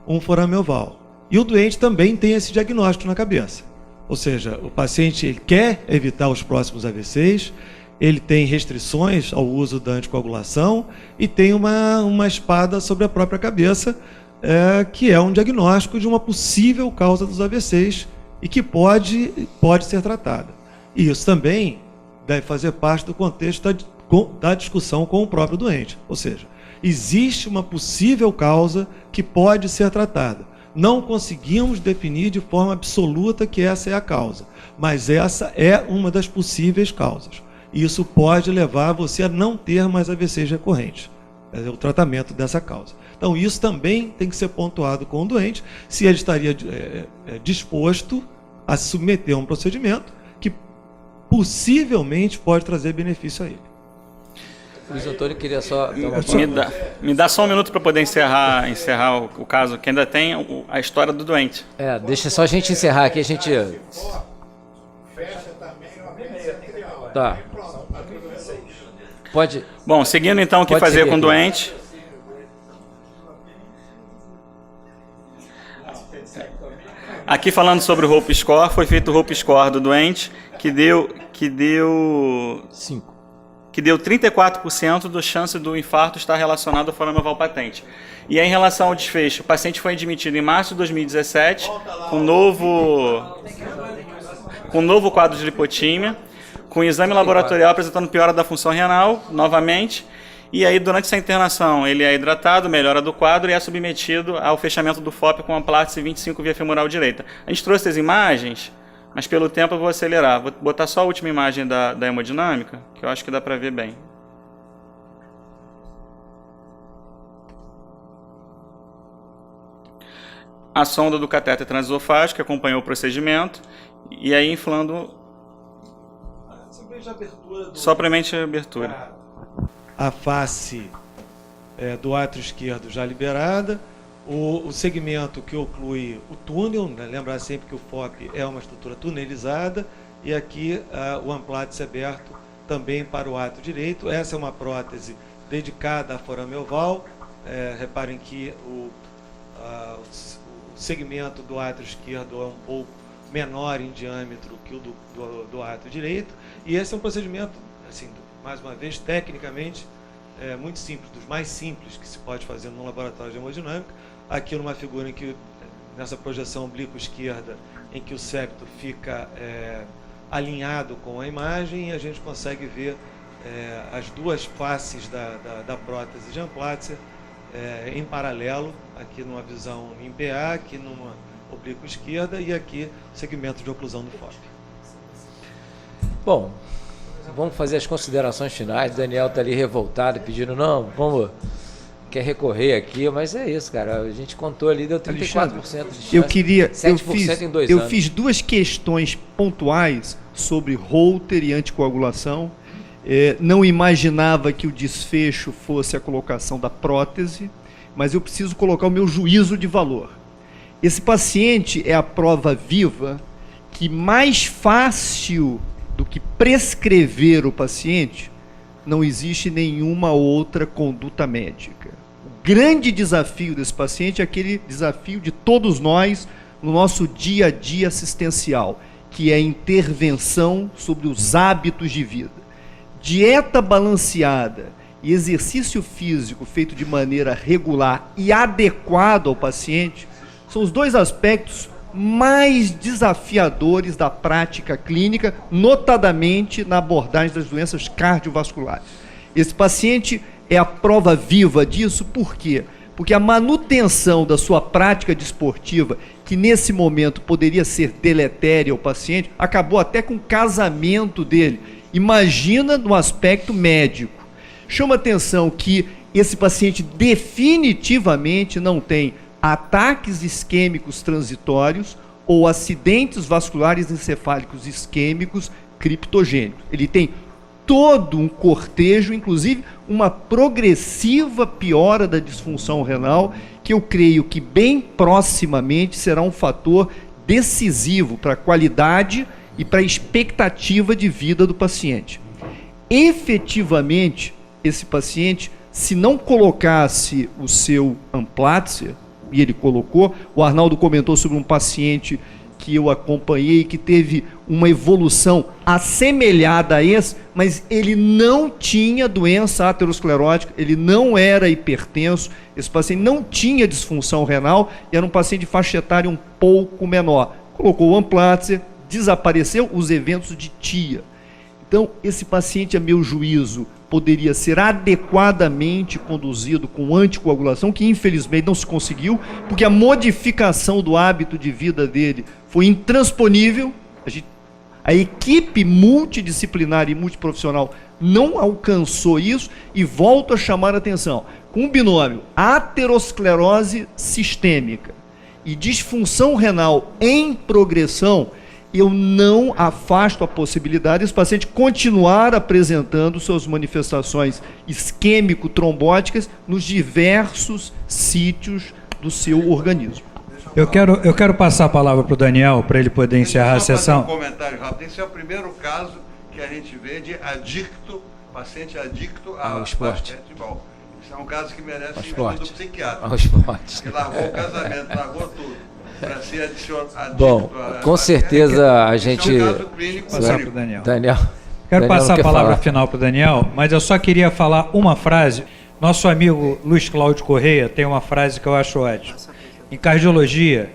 um forame oval. E o doente também tem esse diagnóstico na cabeça. Ou seja, o paciente ele quer evitar os próximos AVCs, ele tem restrições ao uso da anticoagulação e tem uma espada sobre a própria cabeça, que é um diagnóstico de uma possível causa dos AVCs e que pode ser tratada. E isso também deve fazer parte do contexto da discussão com o próprio doente. Ou seja, existe uma possível causa que pode ser tratada. Não conseguimos definir de forma absoluta que essa é a causa, mas essa é uma das possíveis causas. Isso pode levar você a não ter mais AVCs recorrentes. É o tratamento dessa causa. Então, isso também tem que ser pontuado com o doente, se ele estaria disposto a se submeter a um procedimento que possivelmente pode trazer benefício a ele.
Luiz Antônio queria só...
Me dá só um minuto para poder encerrar o caso, que ainda tem a história do doente.
Deixa só a gente encerrar aqui, a gente... Tá. Pode...
Bom, seguindo então o que fazer com o doente. Aqui falando sobre o Hope Score, foi feito o Hope Score do doente, que deu 34% da chance do infarto estar relacionado ao forame oval patente. E aí, em relação ao desfecho, o paciente foi admitido em março de 2017 com novo quadro de lipotímia, com exame laboratorial apresentando piora da função renal, novamente, e aí, durante essa internação, ele é hidratado, melhora do quadro e é submetido ao fechamento do FOP com a aplátice 25 via femoral direita. A gente trouxe as imagens, mas pelo tempo eu vou acelerar. Vou botar só a última imagem da hemodinâmica, que eu acho que dá para ver bem. A sonda do catéter transesofágico que acompanhou o procedimento, e aí inflando... Somente a abertura.
A face do átrio esquerdo já liberada, o segmento que oclui o túnel, né? Lembrar sempre que o FOP é uma estrutura tunelizada, e aqui o amplátice aberto também para o átrio direito. Essa é uma prótese dedicada a forame oval. Reparem que o segmento do átrio esquerdo é um pouco menor em diâmetro que o do átrio direito, e esse é um procedimento, assim, mais uma vez, tecnicamente, muito simples, dos mais simples que se pode fazer no laboratório de hemodinâmica. Aqui numa figura em que, nessa projeção oblíqua-esquerda, em que o septo fica alinhado com a imagem, e a gente consegue ver as duas faces da prótese de amplátice em paralelo, aqui numa visão em PA, aqui numa oblíqua esquerda, e aqui segmento de oclusão do FOP.
Bom, vamos fazer as considerações finais. O Daniel está ali revoltado, pedindo, não, vamos, quer recorrer aqui, mas é isso, cara. A gente contou ali, deu 34% de chance.
Eu queria,
7% em 2
eu
anos.
fiz 2 questões pontuais sobre Holter e anticoagulação. Não imaginava que o desfecho fosse a colocação da prótese, mas eu preciso colocar o meu juízo de valor. Esse paciente é a prova viva que, mais fácil do que prescrever o paciente, não existe nenhuma outra conduta médica. O grande desafio desse paciente é aquele desafio de todos nós no nosso dia a dia assistencial, que é a intervenção sobre os hábitos de vida. Dieta balanceada e exercício físico feito de maneira regular e adequado ao paciente são os 2 aspectos mais desafiadores da prática clínica, notadamente na abordagem das doenças cardiovasculares. Esse paciente é a prova viva disso, por quê? Porque a manutenção da sua prática desportiva, que nesse momento poderia ser deletéria ao paciente, acabou até com o casamento dele. Imagina no aspecto médico. Chama atenção que esse paciente definitivamente não tem ataques isquêmicos transitórios ou acidentes vasculares encefálicos isquêmicos criptogênicos. Ele tem todo um cortejo, inclusive uma progressiva piora da disfunção renal, que eu creio que bem proximamente será um fator decisivo para a qualidade e para a expectativa de vida do paciente. Efetivamente, esse paciente, se não colocasse o seu Amplatzer, e ele colocou, o Arnaldo comentou sobre um paciente que eu acompanhei, que teve uma evolução assemelhada a esse, mas ele não tinha doença aterosclerótica, ele não era hipertenso, esse paciente não tinha disfunção renal, e era um paciente de faixa etária um pouco menor. Colocou o Amplatzer, desapareceu os eventos de TIA. Então, esse paciente, a meu juízo, poderia ser adequadamente conduzido com anticoagulação, que infelizmente não se conseguiu, porque a modificação do hábito de vida dele foi intransponível. A equipe multidisciplinar e multiprofissional não alcançou isso, e volto a chamar a atenção, com o binômio aterosclerose sistêmica e disfunção renal em progressão, eu não afasto a possibilidade desse paciente continuar apresentando suas manifestações isquêmico-trombóticas nos diversos sítios do seu organismo.
Eu quero passar a palavra para o Daniel, para ele poder encerrar a sessão.
Um comentário rápido. Esse é o primeiro caso que a gente vê de paciente adicto ao
esporte.
Basquetebol. Isso é um caso que merece um estudo psiquiátrico.
Ao esporte.
Ele largou o casamento, largou tudo. Para ser adicionado.
Bom, com certeza a gente.
É um caso clínico.
Passar para o Daniel.
Daniel
Quero passar a palavra
falar.
final para o Daniel, mas eu só queria falar uma frase. Nosso amigo Luiz Cláudio Correia tem uma frase que eu acho ótima. Em cardiologia,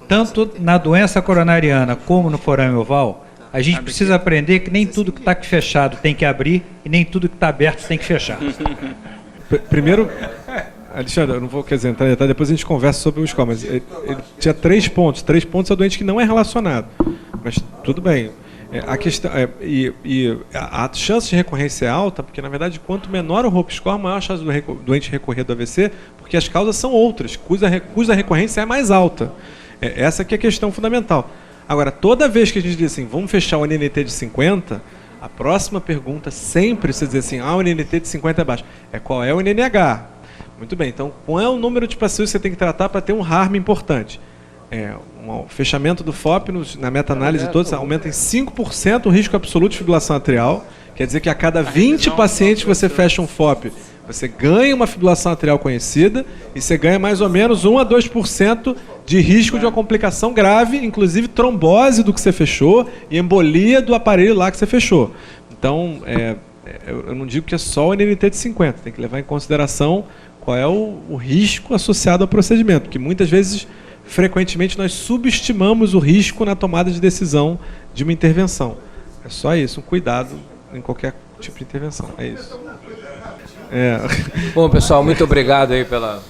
tanto na doença coronariana como no forame oval, a gente precisa aprender que nem tudo que está fechado tem que abrir e nem tudo que está aberto tem que fechar.
Primeiro, Alexandre, eu não vou entrar em detalhe, depois a gente conversa sobre o score, mas ele tinha 3 pontos. 3 pontos é doente que não é relacionado. Mas tudo bem. A questão a chance de recorrência é alta, porque na verdade quanto menor o HOPE score, maior a chance do doente recorrer do AVC, porque as causas são outras, cuja recorrência é mais alta. Essa que é a questão fundamental. Agora, toda vez que a gente diz assim, vamos fechar o NNT de 50, a próxima pergunta sempre se dizer assim, o NNT de 50 é baixo. Qual é o NNH? Muito bem, então qual é o número de pacientes que você tem que tratar para ter um harm importante? O fechamento do FOP, na meta-análise toda, aumenta em 5% o risco absoluto de fibrilação atrial. Quer dizer que a cada 20 pacientes que você fecha um FOP, você ganha uma fibrilação atrial conhecida e você ganha mais ou menos 1 a 2% de risco de uma complicação grave, inclusive trombose do que você fechou e embolia do aparelho lá que você fechou. Então, eu não digo que é só o NNT de 50, tem que levar em consideração qual é o risco associado ao procedimento, porque muitas vezes, frequentemente, nós subestimamos o risco na tomada de decisão de uma intervenção. É só isso, um cuidado em qualquer tipo de intervenção. É isso.
Bom, pessoal, muito obrigado aí pela